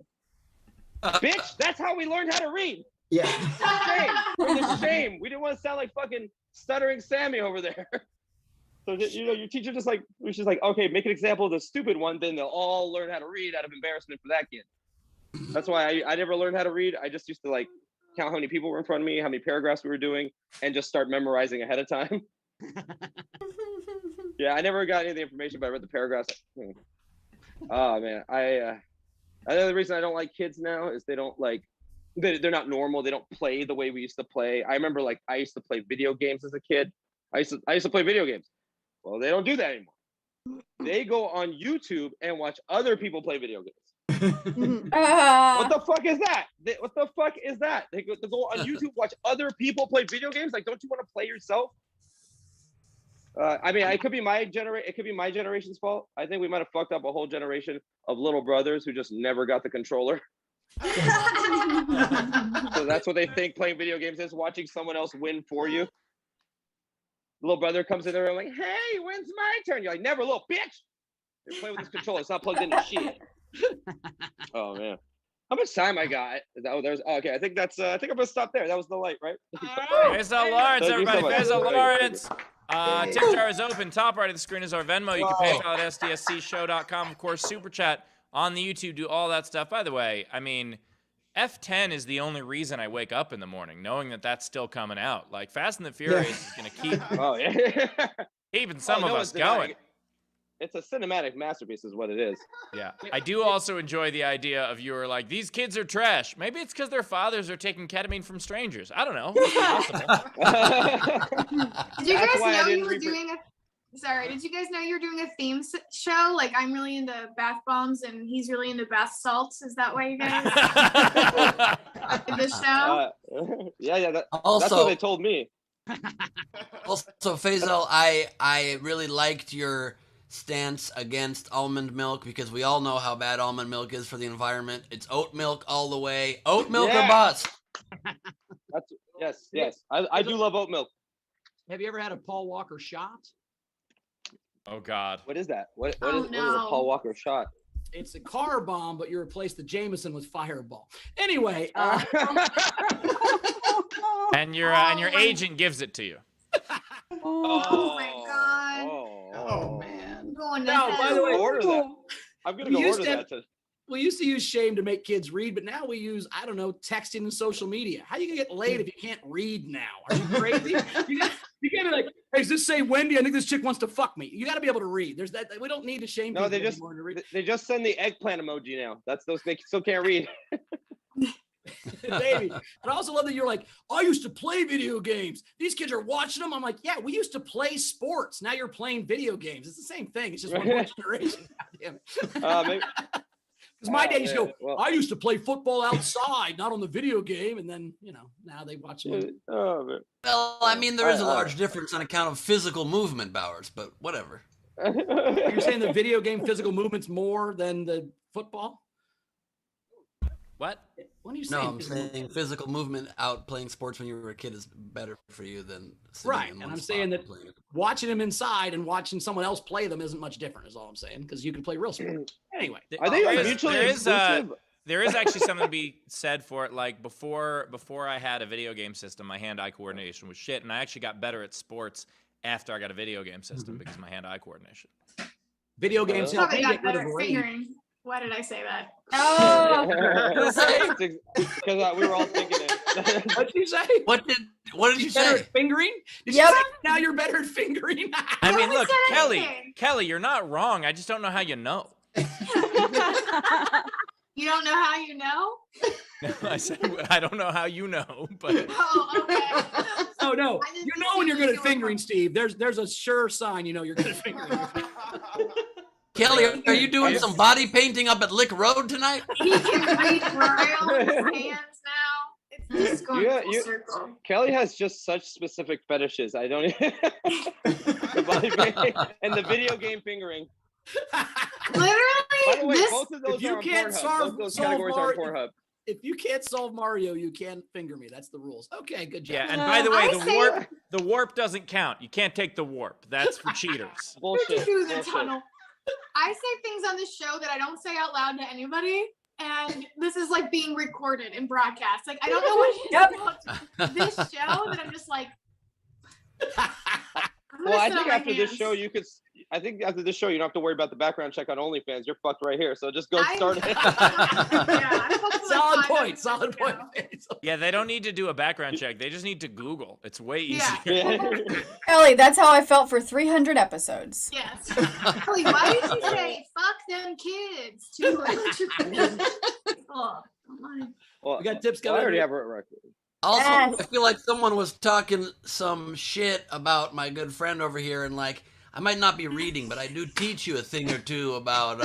I: Bitch, that's how we learned how to read.
F: Yeah.
I: Shame. For the shame. We didn't want to sound like fucking stuttering Sammy over there. So your teacher was just like, okay, make an example of the stupid one, then they'll all learn how to read out of embarrassment for that kid. That's why I never learned how to read. I just used to like count how many people were in front of me, how many paragraphs we were doing, and just start memorizing ahead of time. Yeah, I never got any of the information, but I read the paragraphs. Oh man, another reason I don't like kids now is they don't like, they're not normal. They don't play the way we used to play. I remember like I used to play video games as a kid. I used to play video games. Well, they don't do that anymore. They go on YouTube and watch other people play video games. What the fuck is that? What the fuck is that? They go on YouTube, watch other people play video games. Like, don't you want to play yourself? I mean, it could be my generation's fault. I think we might have fucked up a whole generation of little brothers who just never got the controller. So that's what they think playing video games is, watching someone else win for you. Little brother comes in there and like, hey, when's my turn? You're like, never, little bitch. You're playing with this controller. It's not plugged into shit. Oh man, how much time I got? Okay. I think I'm gonna stop there. That was the light, right?
C: Faysal Lawrence, everybody. Faysal Lawrence.
I: Thank
C: Tip jar is open. Top right of the screen is our Venmo. You can PayPal at sdscshow.com. Of course, Super Chat on the YouTube. Do all that stuff. By the way, I mean, F10 is the only reason I wake up in the morning, knowing that that's still coming out. Like, Fast and the Furious is going to keep keeping some of us going.
I: It's a cinematic masterpiece is what it is.
C: Yeah. I do also enjoy the idea of you were like, these kids are trash. Maybe it's because their fathers are taking ketamine from strangers. I don't know. It's possible.
E: Did you guys know you were doing did you guys know you were doing a theme show? Like, I'm really into bath bombs and he's really into bath salts. Is that why you guys did this show?
I: Yeah. That's what they told me.
B: Also, Faysal, I really liked your stance against almond milk because we all know how bad almond milk is for the environment. It's oat milk all the way. Oat milk or bust.
I: Yes. I do love oat milk.
H: Have you ever had a Paul Walker shot?
C: Oh God.
I: What is that? What is a Paul Walker shot?
H: It's a car bomb, but you replace the Jameson with Fireball. Anyway,
C: and your agent gives it to you.
E: Oh my God.
F: Oh man.
H: By the way,
I: order that. I'm gonna go order that.
H: We used to use shame to make kids read, but now we use, I don't know, texting and social media. How are you gonna get laid if you can't read now? Are you crazy? you can't be like, hey, does this say Wendy? I think this chick wants to fuck me. You got to be able to read. There's that. We don't need to shame people anymore to read.
I: They just send the eggplant emoji now. That's those they still can't read.
H: Baby. But I also love that you're like, I used to play video games. These kids are watching them. I'm like, yeah, we used to play sports. Now you're playing video games. It's the same thing. It's just one more generation. Damn it. Because my days go, I used to play football outside, not on the video game. And then, now they watch it.
B: Well, I mean, there is a large difference on account of physical movement, Bowers, but whatever.
H: You're saying the video game physical movement's more than the football?
C: What?
H: What are you saying?
B: No, I'm saying physical movement out playing sports when you were a kid is better for you than
H: right. And I'm saying that watching them inside and watching someone else play them isn't much different, is all I'm saying, because you can play real sports. Anyway,
I: are they mutually exclusive?
C: There is actually something to be said for it. Like before I had a video game system, my hand-eye coordination was shit, and I actually got better at sports after I got a video game system because of my hand-eye coordination.
H: Video games help me get rid of
E: fingering. Why did I say that?
I: Oh, because we were all thinking it.
H: What did you say?
B: What did you say?
H: Better at fingering? Did you say now you're better at fingering?
C: I mean, look, Kelly, you're not wrong. I just don't know how you know.
E: You don't know how you know?
C: No, I said I don't know how you know, but.
E: Oh, okay.
H: Oh no, you know when you're good at fingering, Steve. There's a sure sign you know you're good at fingering.
B: Kelly, are you doing some body painting up at Lick Road tonight?
E: He can read Braille with his hands now. It's just going full circle.
I: Kelly has just such specific fetishes. I don't even... the body painting and the video game fingering.
E: Literally,
I: by the way, both of those are on Pornhub. Both of those categories are on Pornhub.
H: if you can't solve Mario, you can't finger me. That's the rules. Okay, good job.
C: Yeah, and by the way,
E: I
C: the warp doesn't count. You can't take the warp. That's for cheaters.
I: Bullshit.
E: Through the
I: Bullshit.
E: tunnel. I say things on this show that I don't say out loud to anybody, and this is like being recorded and broadcast. Like I don't know what it is about this show that I'm just like.
I: Well, I think after this show, you could. I think after this show, you don't have to worry about the background check on OnlyFans. You're fucked right here. So just go start it.
H: Solid point. Solid point.
C: Yeah, they don't need to do a background check. They just need to Google. It's way easier.
I: Yeah.
A: Ellie, that's how I felt for 300 episodes.
E: Yes. Ellie, why did you say "fuck them kids" to Oh, my.
I: Well,
H: We got tips
I: well, I
H: coming.
I: already have a record.
B: Also,
A: Yes.
B: I feel like someone was talking some shit about my good friend over here, and like, I might not be reading, but I do teach you a thing or two about.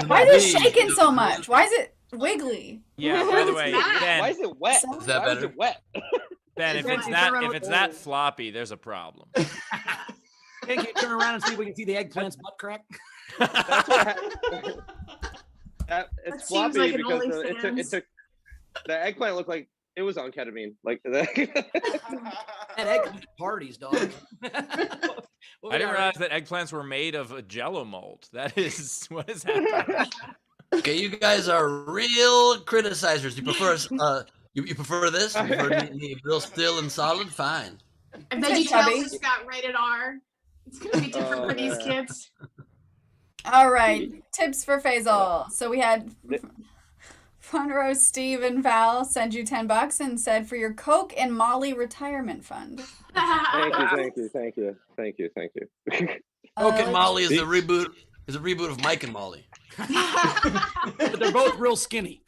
A: Why is it shaking so much? Why is it wiggly?
C: Yeah, by the way, Ben,
I: Why is it wet?
B: Is that
I: Why is
B: better?
I: it wet?
C: Ben, if it's that floppy, there's a problem.
H: Can you turn around and see if we can see the eggplant's butt crack?
I: That's what happened. It's
E: seems
I: floppy
E: like an
I: because it
E: OnlyFans.
I: took the eggplant looked like it was on ketamine. Like
H: That eggplant parties, dog.
C: I didn't realize that eggplants were made of a Jello mold. That is what is happening.
B: Okay, you guys are real criticizers. You prefer you prefer this? You prefer me real still and solid? Fine.
E: And
A: It's
E: Veggie
A: chubby.
E: Tales just got rated R. It's gonna be different for these kids.
A: All right, tips for Faisal. So we had front row Steve and Val send you $10 and said for your Coke and Molly retirement fund.
I: Thank you.
B: Coke and Molly is a reboot. Is a reboot of Mike and Molly.
H: But they're both real skinny.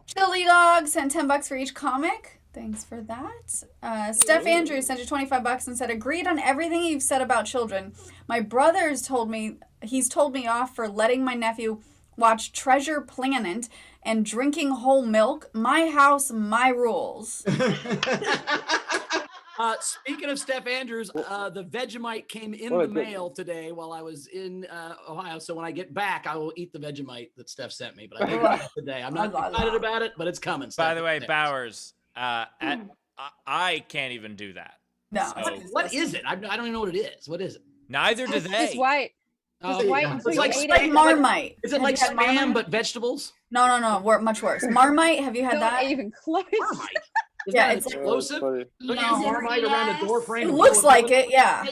A: Chili Dog sent $10 for each comic. Thanks for that. Steph Andrews sent you $25 and said, agreed on everything you've said about children. My brother's told me off for letting my nephew watch Treasure Planet and drinking whole milk. My house, my rules.
H: Speaking of Steph Andrews, the Vegemite came in the mail today while I was in Ohio. So when I get back, I will eat the Vegemite that Steph sent me. But I didn't get it today. I'm not excited about it, but it's coming.
C: By the way, Bowers, I can't even do that.
A: No.
C: So,
H: What is it? I don't even know what it is. What is it?
C: neither do
G: Just
C: they.
G: wait.
H: Oh,
G: wait
H: yeah.
G: until
H: It's
G: you
H: like
G: eat
A: Like
G: it.
A: Marmite.
H: Is it
A: Have
H: like
A: you had
H: Spam
A: Marmite?
H: but vegetables?
A: No, much worse. Marmite, have you had
G: Not
A: that?
G: even close.
H: Marmite. Is
A: Yeah,
H: that
A: it's-
H: explosive?
I: Funny.
H: Don't you have Marmite around the door frame?
A: It
H: and
A: looks
H: blow
A: like
H: up?
A: it, yeah.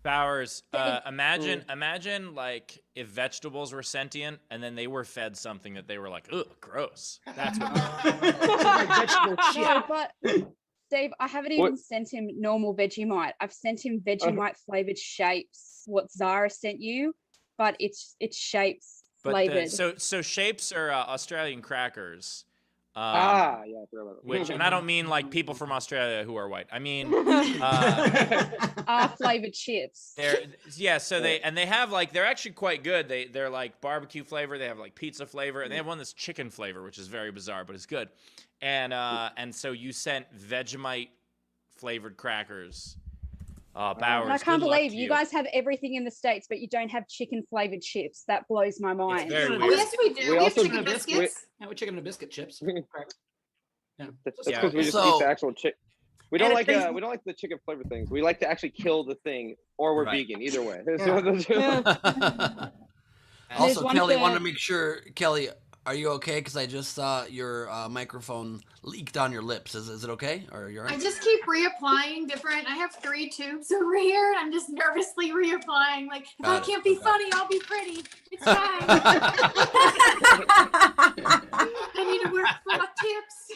C: Bowers, imagine like if vegetables were sentient and then they were fed something that they were like, ugh, gross. That's what.
H: Like vegetable
G: No,
H: shit.
G: but Steve, I haven't even sent him normal Vegemite. I've sent him Vegemite flavored shapes. What Zara sent you, but it's shapes
C: But
G: flavored.
C: so shapes are Australian crackers.
I: Yeah, I forgot about that.
C: Which, and I don't mean like people from Australia who are white. I mean,
G: Are flavored chips.
C: so they have like, they're actually quite good. They're like barbecue flavor. They have like pizza flavor, and they have one that's chicken flavor, which is very bizarre, but it's good. And so you sent Vegemite flavored crackers. Bowers,
G: And I can't
C: good luck
G: believe
C: to
G: you guys have everything in the States, but you don't have chicken flavored chips. That blows my mind.
C: very
E: Oh,
C: weird.
E: yes, we do.
I: We
E: We have
I: also
E: chicken
I: do
E: biscuits.
H: Yeah, we're chicken and biscuit chips. Yeah.
I: That's
C: Yeah.
I: because we just
B: So-
I: eat the actual chicken. We don't
H: And
I: like
H: it tastes-
I: we don't like the chicken flavor things. We like to actually kill the thing, or we're
B: Right.
I: vegan. Either way.
B: Also,
G: one
B: Kelly,
G: for-
B: wanted to make sure, Kelly, are you okay? Because I just saw your microphone leaked on your lips. Is it okay? Or are you all
E: I
B: right?
E: just keep reapplying different. I have 3 tubes over here, and I'm just nervously reapplying. Like, if I
B: Got it,
E: can't be
B: okay.
E: funny, I'll be pretty. It's fine. I need to work for my tips.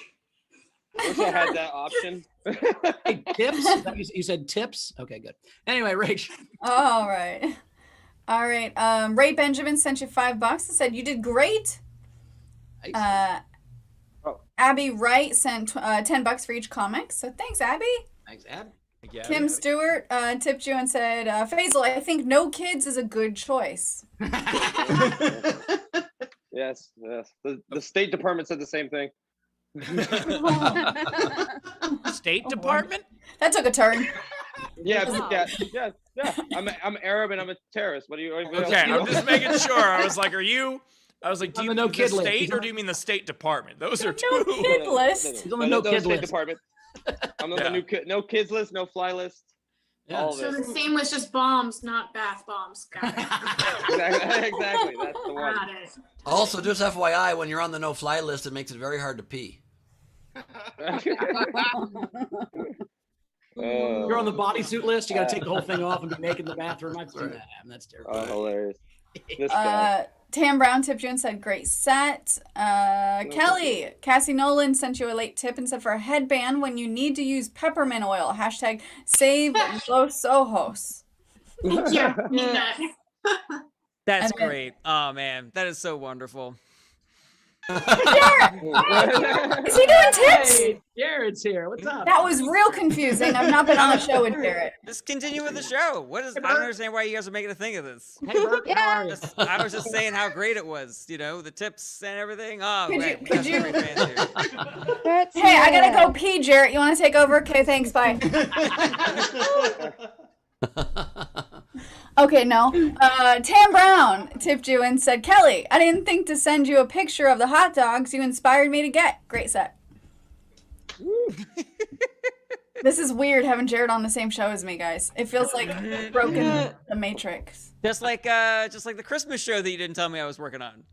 I: Wish I had that option.
H: Hey, tips? Is that- You said tips? Okay, good. Anyway, Rach.
A: All right. Ray Benjamin sent you $5 and said you did great.
H: Nice.
A: Abby Wright sent $10 for each comic. So thanks, Abby.
H: Thanks, Ab.
C: Yeah,
A: Kim Stewart tipped you and said, Faisal, I think no kids is a good choice.
I: Yes. The State Department said the same thing.
C: State Department?
A: That took a turn.
I: Yeah. I'm Arab and I'm a terrorist. What do you?
C: Okay, I'm just making sure. I was like, do you mean
H: no
C: the
H: kid list.
C: state or do you mean the State Department? Those are
A: No
C: two.
A: kid list.
H: He's on the no kid
I: State
H: list.
I: Department. I'm on the no kids list, no fly list.
H: Yeah.
I: All of
E: So
I: it.
E: the same was just bombs, not bath bombs. Got it.
I: Exactly. That's the one.
E: Got it.
B: Also, just FYI, when you're on the no-fly list, it makes it very hard to pee.
H: You're on the bodysuit list. You got to take the whole thing off and be naked in the bathroom. I've seen that. That's terrible.
I: Oh, hilarious. This guy.
A: Tam Brown tipped you and said, great set. Kelly, Cassie Nolan sent you a late tip and said, for a headband, when you need to use peppermint oil, hashtag save Los Ojos.
E: Yeah, need that.
K: That's
A: And then-
K: great. Oh man, that is so wonderful.
A: Jared! Is he doing tips?
H: Hey, Jared's here. What's up?
A: That was real confusing. I've not been on the show with Jared.
K: Just continue with the show. What is? I don't understand why you guys are making a thing of this.
H: Hey, Bert, how are you?
K: I was just saying how great it was. You know, the tips and everything. Oh,
A: Could
K: great.
A: you-
K: We got
A: could
K: some
A: you-
K: great fans here.
G: Bert's
A: Hey, I gotta
G: here.
A: go pee, Jared. You want to take over? Okay, thanks. Bye. Okay, no. Tam Brown tipped you and said, Kelly, I didn't think to send you a picture of the hot dogs you inspired me to get. Great set. This is weird having Jared on the same show as me, guys. It feels like broken the Matrix.
K: Just like the Christmas show that you didn't tell me I was working on.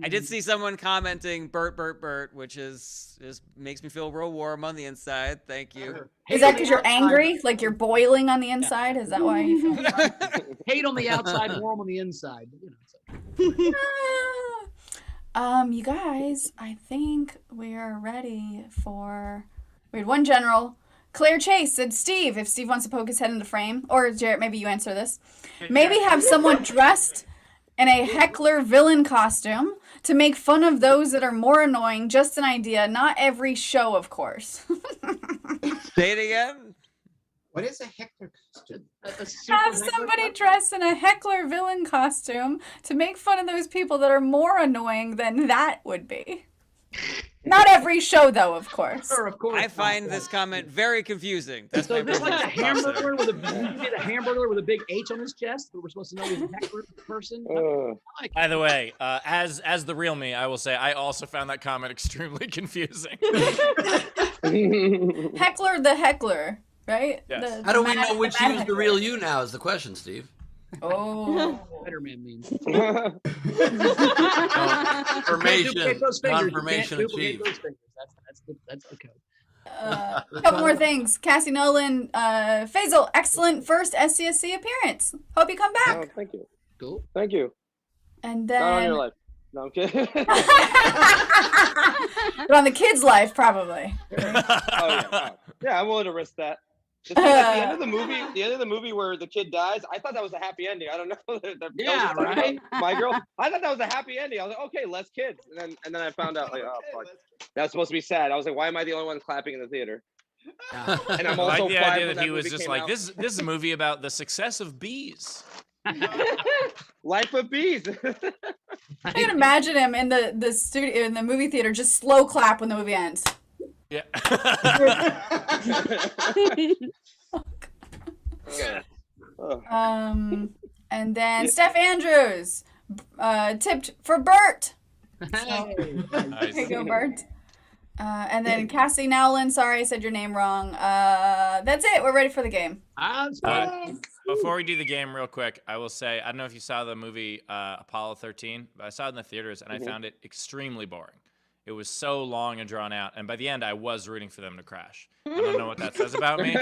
K: I did see someone commenting Bert, which is makes me feel real warm on the inside. Thank you.
A: Is that because you're angry? Like you're boiling on the inside? Is that why you feel
H: Hate on the outside, warm on the inside. You know, it's
A: You guys, I think we are ready for. We had one general. Claire Chase said, Steve, if Steve wants to poke his head in the frame, or Jarrett, maybe you answer this. Maybe have someone dressed in a heckler villain costume to make fun of those that are more annoying. Just an idea. Not every show, of course.
K: Say it again.
F: What is a heckler costume?
A: Have somebody dressed in a heckler villain costume to make fun of those people that are more annoying than that would be. Not every show, though, of course.
H: Sure, of course.
K: I find this comment very confusing. That's
H: So
K: my
H: just like the
K: personal thoughts there.
H: hamburger with the hamburger with a big H on his chest, that we're supposed to know he's a heckler person.
C: By the way, as the real me, I will say I also found that comment extremely confusing.
A: Heckler the heckler, right?
C: Yes.
B: How do we
A: mad-
B: know which
A: mad
B: you is the
A: heckler.
B: real you now is the question, Steve.
A: Oh.
H: Spider-Man memes.
B: Confirmation. Confirmation
H: Duplicate
B: achieved.
H: those fingers. That's the code.
A: A couple more things. Cassie Nolan, Faisal, excellent first SCSC appearance. Hope you come
I: Oh,
A: back.
I: thank you.
H: Cool.
I: Thank you.
A: And
I: Not on your
A: then,
I: life. No, I'm kidding.
A: but on the kid's life, probably.
I: Yeah, I'm willing to risk that. Just like at the end of the movie where the kid dies, I thought that was a happy ending. I don't know.
H: Yeah, right?
I: My girl, I thought that was a happy ending. I was like, okay, less kids. And then I found out, like, oh, fuck. That's supposed to be sad. I was like, why am I the only one clapping in the theater? And I'm
C: I
I: also
C: like the
I: five
C: idea
I: when
C: that he was
I: movie
C: just
I: came
C: like,
I: out.
C: this is a movie about the success of bees.
I: Life of bees.
A: I can imagine him in the studio, in the movie theater, just slow clap when the movie ends.
C: Yeah.
A: And then Steph Andrews tipped for Bert.
C: Nice.
A: Here you go, Bert. And then Cassie Nowlin, sorry I said your name wrong. That's it. We're ready for the game.
C: Before we do the game real quick, I will say, I don't know if you saw the movie Apollo 13, but I saw it in the theaters and I found it extremely boring. It was so long and drawn out, and by the end, I was rooting for them to crash. I don't know what that says about me,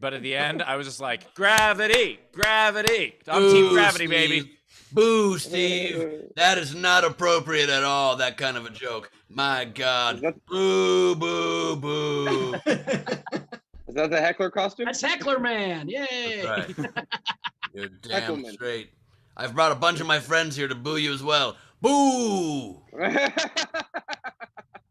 C: but at the end, I was just like, gravity, gravity. I'm Team Gravity,
B: Steve.
C: baby.
B: Boo, Steve. That is not appropriate at all, that kind of a joke. My God. Boo, boo, boo.
I: Is that the heckler costume?
H: That's Heckler Man. Yay.
B: That's right. You're damn
I: Heckleman.
B: straight. I've brought a bunch of my friends here to boo you as well. Boo!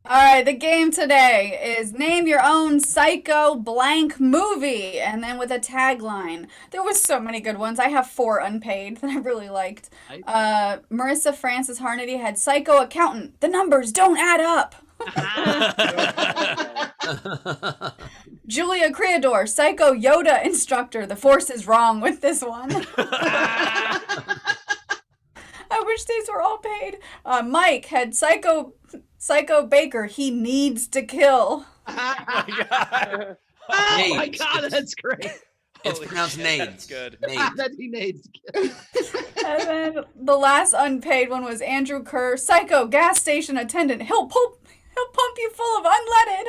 A: All right, the game today is name your own psycho blank movie, and then with a tagline. There was so many good ones. I have 4 unpaid that I really liked. Marissa Francis Harnedy had Psycho Accountant. The numbers don't add up. Julia Creador, Psycho Yoda instructor. The Force is wrong with this one. I wish these were all paid. Mike had Psycho Baker. He needs to kill.
H: Oh my God, that's great.
B: It's pronounced Nades.
C: That's good.
H: That he needs to kill.
A: And then the last unpaid one was Andrew Kerr, Psycho gas station attendant. He'll pump you full of unleaded.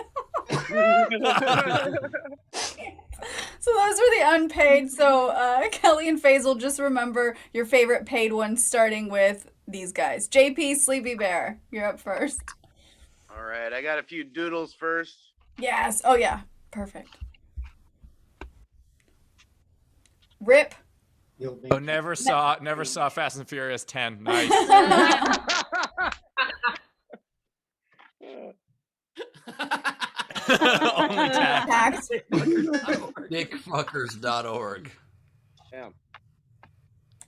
A: So those were the unpaid. So Kelly and Faysal, just remember your favorite paid ones, starting with these guys. JP, Sleepy Bear, you're up first.
L: All right, I got a few doodles first.
A: Yes. Oh yeah. Perfect. Rip.
C: Oh, never saw Fast and Furious 10. Nice. Only tax.
B: Dickfuckers.org.
I: Damn.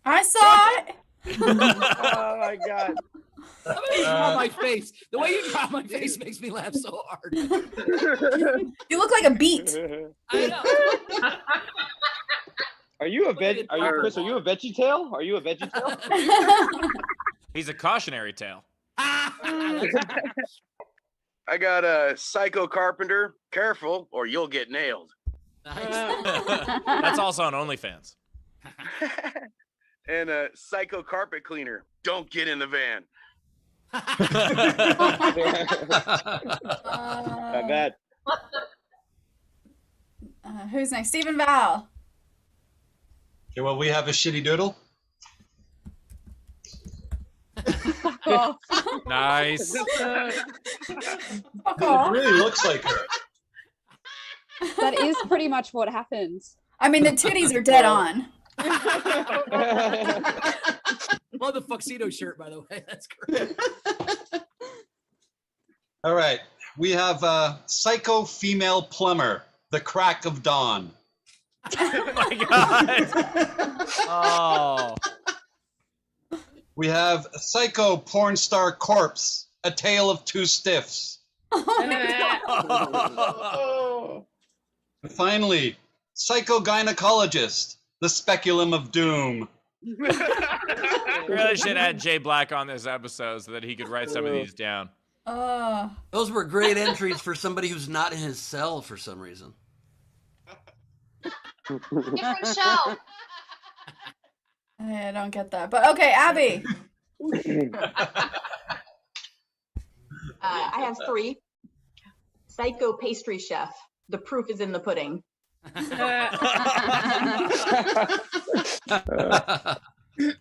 A: I saw it.
I: Oh my God.
H: The way you draw my face. The way you draw my face makes me laugh so hard.
A: You look like a beet.
H: I know.
I: Are you a veg? Are you Chris? Are you a veggie tail? Are you a veggie tail?
C: He's a cautionary tale.
L: I got a Psycho Carpenter. Careful, or you'll get nailed.
C: That's also on OnlyFans.
L: And a Psycho Carpet Cleaner. Don't get in the van.
I: Not bad.
A: Who's next? Stephen Val.
M: Okay, well, we have a shitty doodle.
C: Nice.
M: It really looks like her.
G: That is pretty much what happens.
A: I mean, the titties are dead on.
H: Love the tuxedo shirt, by the way. That's great.
M: All right, we have Psycho Female Plumber, the Crack of Dawn.
C: Oh my God. Oh.
M: We have Psycho Porn Star Corpse, A Tale of Two Stiffs.
C: Oh.
M: And finally, Psycho Gynecologist, The Speculum of Doom.
C: Really should add Jay Black on this episode so that he could write some of these down.
B: Those were great entries for somebody who's not in his cell for some reason.
E: Different show.
A: I don't get that. But okay, Abby.
N: I have 3. Psycho pastry chef. The proof is in the pudding.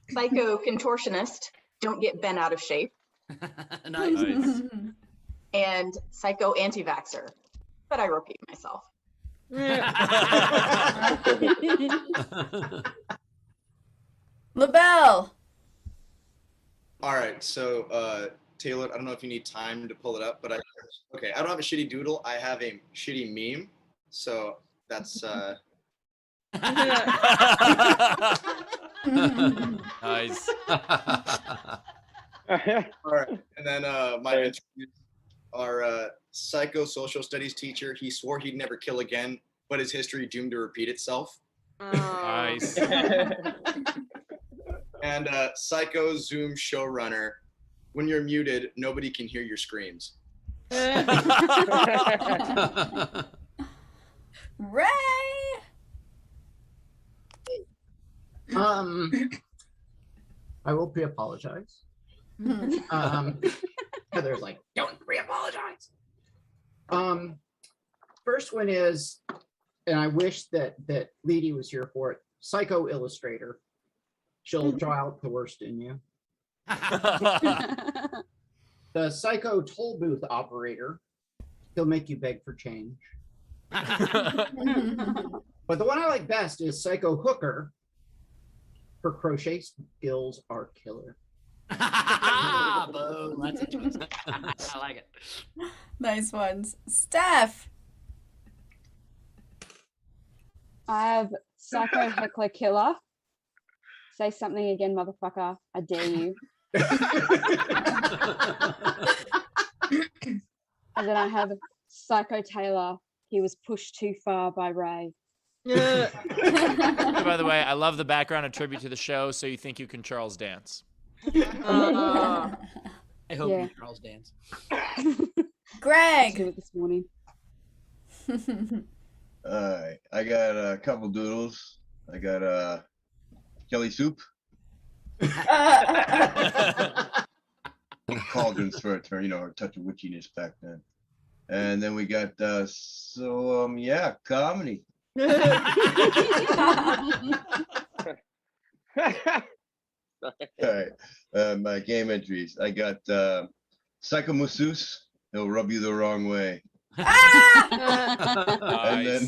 N: Psycho contortionist. Don't get bent out of shape.
H: Nice.
N: And psycho anti-vaxxer. But I repeat myself.
A: LaBelle.
O: All right, so Taylor, I don't know if you need time to pull it up, but I don't have a shitty doodle. I have a shitty meme, so that's
C: Nice.
O: All right, and then my interviews are psycho social studies teacher. He swore he'd never kill again, but his history doomed to repeat itself.
C: Nice.
O: And psycho Zoom showrunner. When you're muted, nobody can hear your screams.
A: Ray.
F: I will pre-apologize. Heather's like, don't pre-apologize. First one is, and I wish that Leedy was here for it. Psycho illustrator. She'll draw out the worst in you. The psycho toll booth operator. He'll make you beg for change. But the one I like best is psycho hooker. Her crochet skills are killer.
H: Boom. That's interesting. I like it.
A: Nice ones. Steph.
G: I have psycho heckler killer. Say something again, motherfucker. I dare you. And then I have Psycho Taylor. He was pushed too far by Ray.
C: By the way, I love the background and tribute to the show. So you think you can Charles dance?
H: I hope
G: Yeah.
H: you Charles dance.
A: Greg.
G: Do it this morning.
P: Alright, I got a couple doodles. I got jelly soup. Cauldrons for a turn, you know, a touch of witchiness back then. And then we got comedy. Alright, my game entries. I got Psycho Masseuse. He'll rub you the wrong way. And then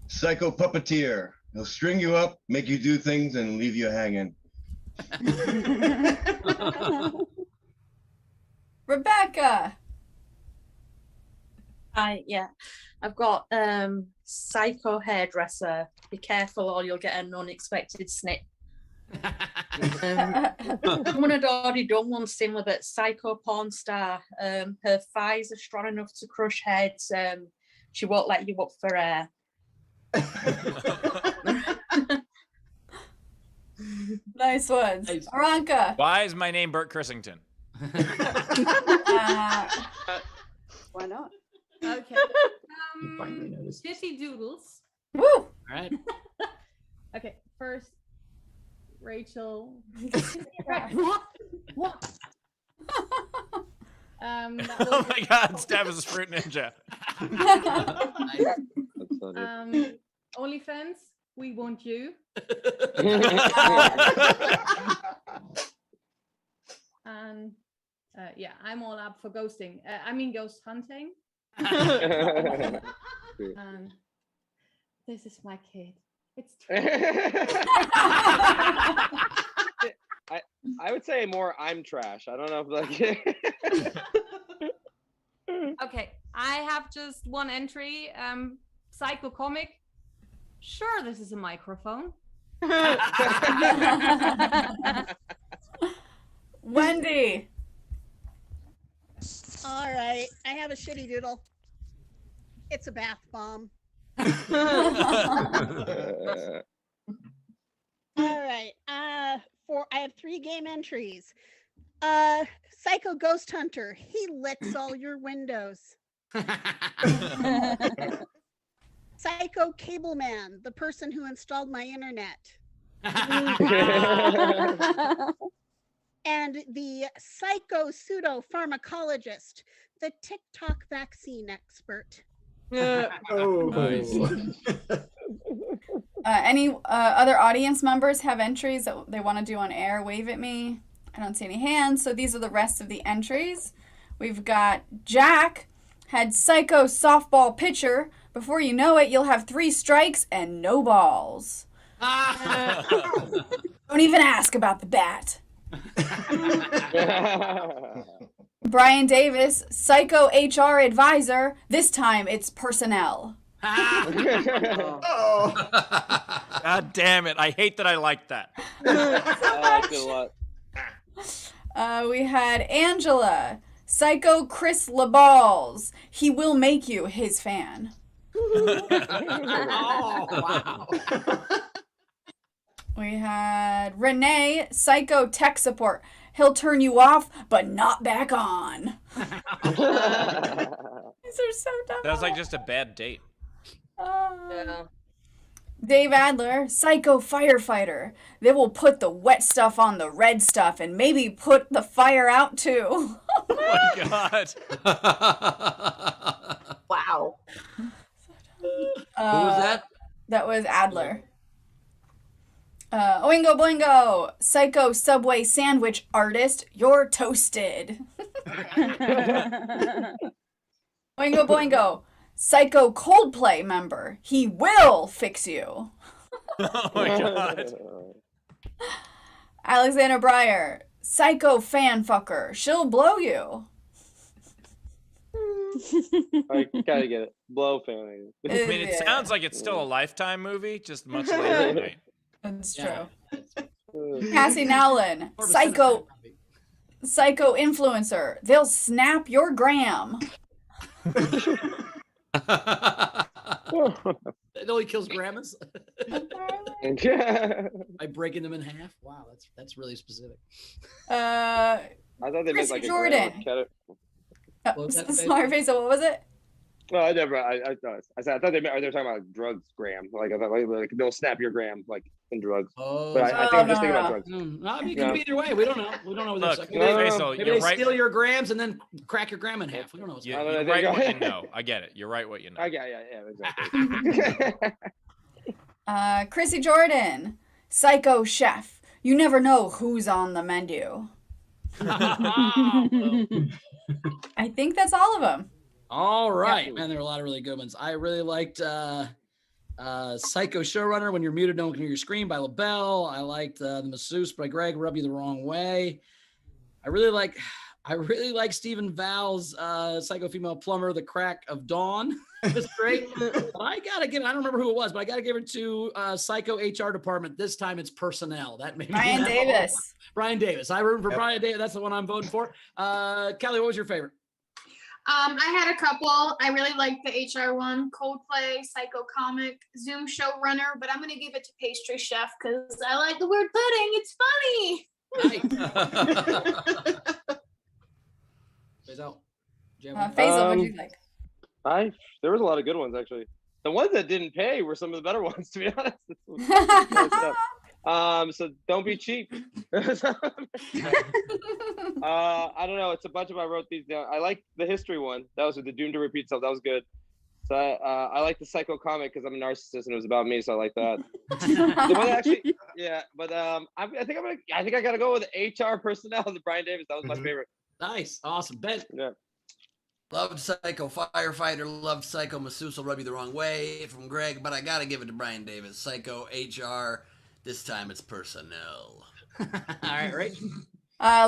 P: Psycho Puppeteer. He'll string you up, make you do things, and leave you hanging.
A: Rebecca.
Q: Yeah, I've got psycho hairdresser. Be careful, or you'll get an unexpected snip. Someone had already done one similar, but psycho porn star. Her thighs are strong enough to crush heads. She won't let you up for air.
A: Nice ones. Aranka.
C: Why is my name Bert Crissington?
G: Why not?
D: Okay.
F: Finally noticed.
D: Shitty doodles.
A: Woo!
H: All right.
D: Okay, first, Rachel.
Q: What?
D: That
C: Oh
D: was,
C: my God, Stab is a fruit ninja.
I: That's funny.
D: OnlyFans, we want you. And yeah, I'm all up for ghosting. I mean, ghost hunting. And this is my kid. It's
I: I would say more I'm trash. I don't know if
D: okay. I have just one entry. Psycho comic. Sure, this is a microphone.
A: Wendy.
R: All right, I have a shitty doodle. It's a bath bomb. All right. I have 3 game entries. Psycho Ghost Hunter. He licks all your windows. Psycho Cable Man, the person who installed my internet. And the psycho pseudo pharmacologist, the TikTok vaccine expert.
A: Any other audience members have entries that they want to do on air? Wave at me. I don't see any hands, so these are the rest of the entries. We've got Jack had psycho softball pitcher. Before you know it, you'll have 3 strikes and no balls. Don't even ask about the bat. Brian Davis, psycho HR advisor. This time it's personnel.
C: God damn it. I hate that I liked that.
I: I like it a lot.
A: We had Angela, psycho Chris LaBalls. He will make you his fan.
H: Oh, wow.
A: We had Renee, psycho tech support. He'll turn you off, but not back on. These are so dumb.
C: That was like just a bad date.
A: Dave Adler, psycho firefighter. They will put the wet stuff on the red stuff and maybe put the fire out too.
C: Oh my God.
Q: Wow.
B: Who was that?
A: That was Adler. Oingo Boingo, psycho Subway sandwich artist, you're toasted. Oingo Boingo, psycho Coldplay member, he will fix you.
C: Oh my God.
A: Alexander Breyer, psycho fan fucker, she'll blow you.
I: I gotta get it. Blow fan.
C: I mean, it sounds like it's still a Lifetime movie, just much later at night.
A: That's true. Cassie Nowlin, psycho influencer. They'll snap your gram.
H: It only kills grandmas. By breaking them in half. Wow, that's really specific.
I: I thought they meant
A: Chrissy
I: like a
A: Jordan. Sorry, Faisal, what was it?
I: No, I never. I thought they were talking about drugs, gram. Like I thought, like they'll snap your gram, like in drugs.
H: Oh,
I: but I think I'm just thinking about drugs.
H: I mean, it could be either way. We don't know. We don't know.
C: Look,
H: Maybe
C: Faisal,
H: maybe
C: you're
H: they
C: right.
H: steal your grams and then crack your gram in half. We don't know. What's
C: You're
H: going on.
C: right what you know. I get it. You're right what you know.
I: Yeah, exactly.
A: Chrissy Jordan, Psycho Chef. You never know who's on the menu. I think that's all of them.
H: All right, man. There are a lot of really good ones. I really liked Psycho Showrunner, When You're Muted, No One Can Hear Your Scream by LaBelle. I liked The Masseuse by Greg, Rub You the Wrong Way. I really like Stephen Val's Psycho Female Plumber, The Crack of Dawn. It's great. But I gotta give it, I don't remember who it was, but I gotta give it to Psycho HR Department. This time it's personnel. That made me
A: Brian
H: laugh.
A: Davis.
H: Brian Davis. I root for Brian Davis. That's the one I'm voting for. Kelly, what was your favorite?
E: I had a couple. I really liked the HR one, Coldplay, Psycho Comic, Zoom Showrunner, but I'm going to give it to Pastry Chef because I like the word pudding. It's funny.
H: Faisal,
A: Faisal, what do you think?
I: There was a lot of good ones actually. The ones that didn't pay were some of the better ones, to be honest. So don't be cheap. I don't know. It's a bunch of I wrote these down. I like the history one. That was with the Doom to Repeat Itself. That was good. So I like the Psycho Comic because I'm a narcissist and it was about me, so I like that. The one actually, yeah. But I think I gotta go with HR personnel. The Brian Davis. That was my favorite.
H: Nice, awesome, Ben.
I: Yeah.
B: Loved Psycho Firefighter, loved Psycho Masseuse, Will Rub You the Wrong Way from Greg, but I gotta give it to Brian Davis. Psycho HR. This time it's personnel.
H: All right, right.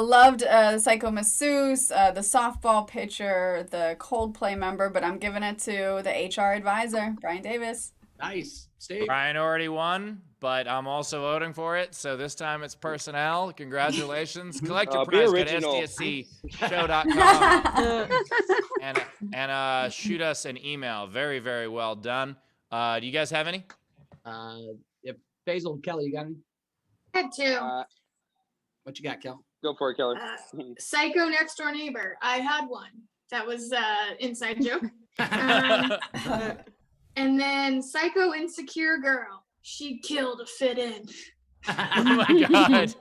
A: Loved Psycho Masseuse, the softball pitcher, the Coldplay member, but I'm giving it to the HR advisor, Brian Davis.
H: Nice. Steve.
C: Brian already won, but I'm also voting for it. So this time it's personnel. Congratulations. Collect your prize. Go to sdscshow.com and shoot us an email. Very, very well done. Do you guys have any?
H: If Faisal, Kelly, you got any?
E: I had two.
H: What you got, Kel?
I: Go for it, Kelly.
E: Psycho Next Door Neighbor. I had one. That was inside joke. And then Psycho Insecure Girl. She'd kill to fit in.
C: Oh my god.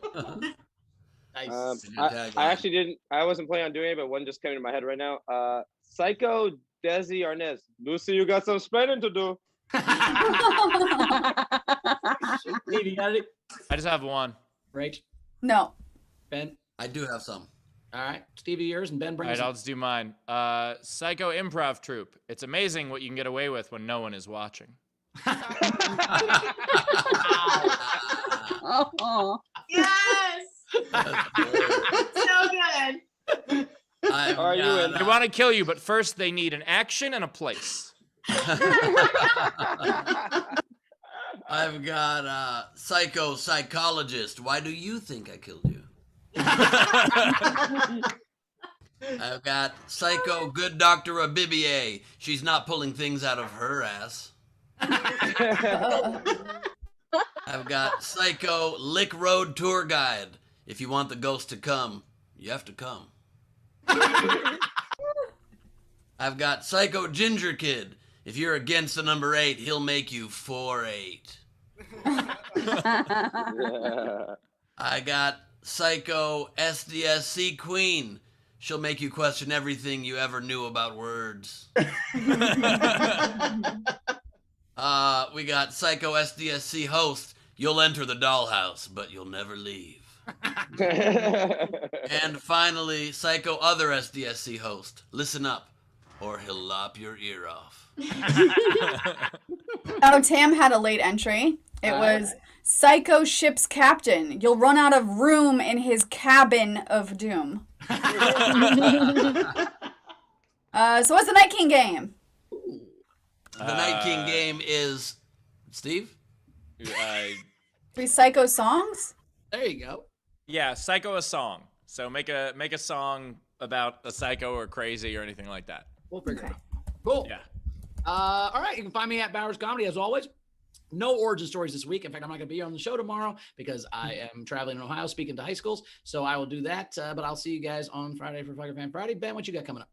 H: Nice.
I: I actually didn't. I wasn't planning on doing it, but one just came into my head right now. Psycho Desi Arnaz. Lucy, you got some spending to do.
H: Steve, you got it?
C: I just have one.
H: Rach?
A: No.
H: Ben?
B: I do have some.
H: All right. Stevie, yours, and Ben
C: All
H: brings
C: right, I'll just do mine. Psycho Improv Troupe. It's amazing what you can get away with when no one is watching.
G: Oh.
E: Yes. So good.
C: They want to kill you, but first they need an action and a place.
B: I've got Psycho Psychologist. Why do you think I killed you? I've got Psycho Good Dr. Abibier. She's not pulling things out of her ass. I've got Psycho Lick Road Tour Guide. If you want the ghost to come, you have to come. I've got Psycho Ginger Kid. If you're against the number 8, he'll make you 4-8. I got Psycho SDSC Queen. She'll make you question everything you ever knew about words. We got Psycho SDSC Host. You'll enter the dollhouse, but you'll never leave. And finally, Psycho Other SDSC Host. Listen up, or he'll lop your ear off.
A: Oh, Tam had a late entry. It was Psycho Ship's Captain. You'll run out of room in his cabin of doom. So what's the Night King game?
B: The Night King game is Steve?
A: Three Psycho songs?
H: There you go.
C: Yeah, Psycho a song. So make a song about a psycho or crazy or anything like that.
H: We'll figure it out. Cool.
C: Yeah.
H: All right, you can find me at Bowers Comedy as always. No origin stories this week. In fact, I'm not going to be here on the show tomorrow because I am traveling in Ohio speaking to high schools. So I will do that. But I'll see you guys on Friday for Fucker Fan Friday. Ben, what you got coming up?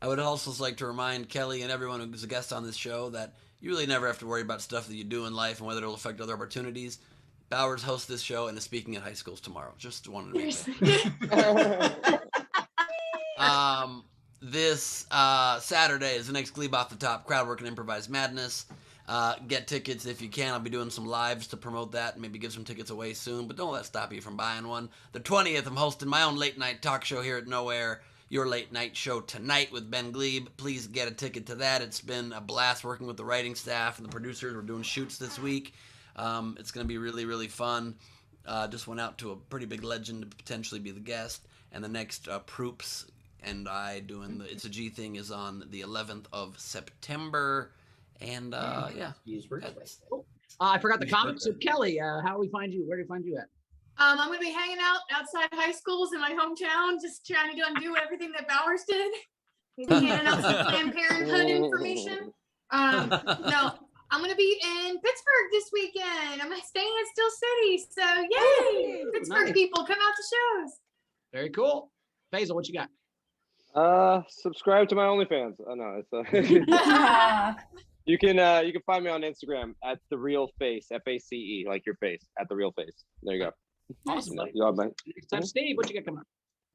B: I would also like to remind Kelly and everyone who's a guest on this show that you really never have to worry about stuff that you do in life and whether it'll affect other opportunities. Bowers hosts this show and is speaking at high schools tomorrow. Just wanted to make that. This Saturday is the next Gleib Off the Top Crowd Work and Improvised Madness. Get tickets if you can. I'll be doing some lives to promote that and maybe give some tickets away soon, but don't let that stop you from buying one. The 20th, I'm hosting my own late night talk show here at Nowhere, your late night show tonight with Ben Gleib. Please get a ticket to that. It's been a blast working with the writing staff and the producers. We're doing shoots this week. It's going to be really, really fun. Just went out to a pretty big legend to potentially be the guest. And the next Proops and I doing the It's a G Thing is on the 11th of September. And yeah.
H: I forgot the comments. So Kelly, how do we find you? Where do we find you at?
E: I'm going to be hanging out outside high schools in my hometown, just trying to undo everything that Bowers did. Maybe handing out some Planned Parenthood information. No, I'm going to be in Pittsburgh this weekend. I'm staying at Steel City. So, yay! Pittsburgh people, come out to shows.
H: Very cool. Faysal, what you got?
I: Subscribe to my OnlyFans. Oh no, it's you can find me on Instagram at The Real Face, FACE, like your face, at The Real Face. There you go.
H: Awesome.
I: Next
H: time, Steve, what you got coming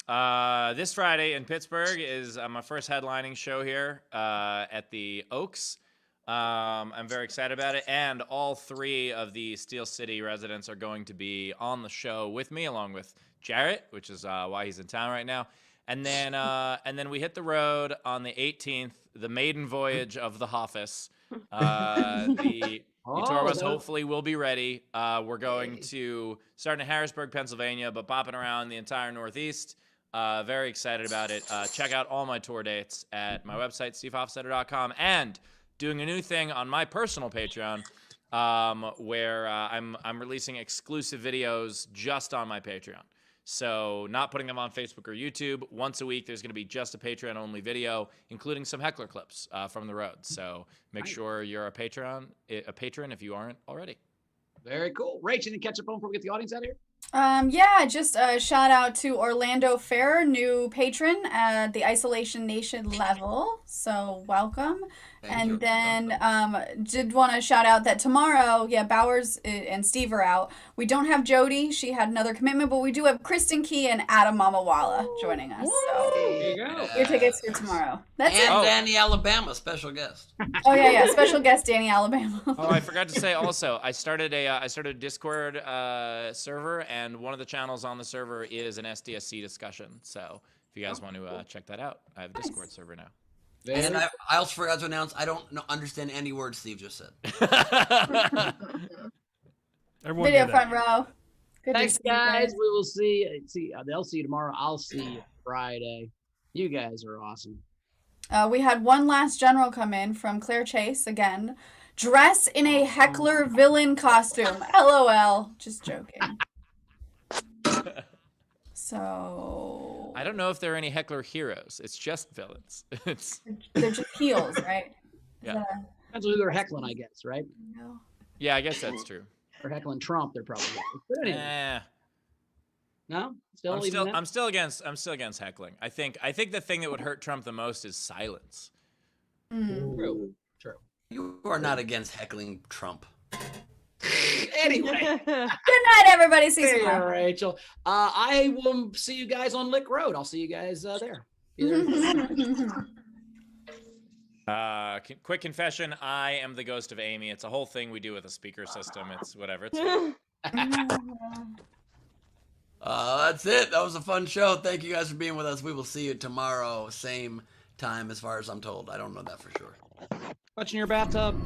C: up? This Friday in Pittsburgh is my first headlining show here at the Oaks. I'm very excited about it, and all three of the Steel City residents are going to be on the show with me, along with Jarrett, which is why he's in town right now. And then we hit the road on the 18th, the maiden voyage of the Hoffice. The tour of us hopefully will be ready. We're going to start in Harrisburg, Pennsylvania, but bopping around the entire Northeast. Very excited about it. Check out all my tour dates at my website, stevehofstetter.com, and doing a new thing on my personal Patreon, where I'm releasing exclusive videos just on my Patreon. So not putting them on Facebook or YouTube. Once a week, there's going to be just a Patreon-only video, including some heckler clips from the road. So make sure you're a patron if you aren't already.
H: Very cool. Rach, any catch up on before we get the audience out of here?
A: Yeah, just a shout out to Orlando Fair, new patron at the Isolation Nation level. So welcome. And then did want to shout out that tomorrow, Bowers and Steve are out. We don't have Jody. She had another commitment, but we do have Kristen Key and Adam Mamawala joining us. So
H: there you go.
A: Your tickets for tomorrow. That's it.
B: And Danny Alabama, special guest.
A: Oh yeah, special guest Danny Alabama.
C: Oh, I forgot to say also, I started a Discord server, and one of the channels on the server is an SDSC discussion. So if you guys want to check that out, I have a Discord server now.
B: And I also forgot to announce, I don't understand any word Steve just said.
A: Video front row. Good
H: Thanks, guys. We will see. They'll see you tomorrow. I'll see you Friday. You guys are awesome.
A: We had one last general come in from Claire Chase again. Dress in a heckler villain costume. LOL. Just joking. So
C: I don't know if there are any heckler heroes. It's just villains.
A: They're just heels, right?
C: Yeah.
H: Depends who they're heckling, I guess, right?
A: No.
C: Yeah, I guess that's true.
H: Or heckling Trump, they're probably. But anyway. No,
C: I'm still against heckling. I think the thing that would hurt Trump the most is silence.
H: True.
B: You are not against heckling Trump.
H: Anyway.
A: Good night, everybody. See you tomorrow.
H: Rachel. I will see you guys on Lick Road. I'll see you guys there.
C: Quick confession, I am the ghost of Amy. It's a whole thing we do with a speaker system. It's whatever. It's
B: that's it. That was a fun show. Thank you guys for being with us. We will see you tomorrow, same time as far as I'm told. I don't know that for sure.
H: What's in your bathtub?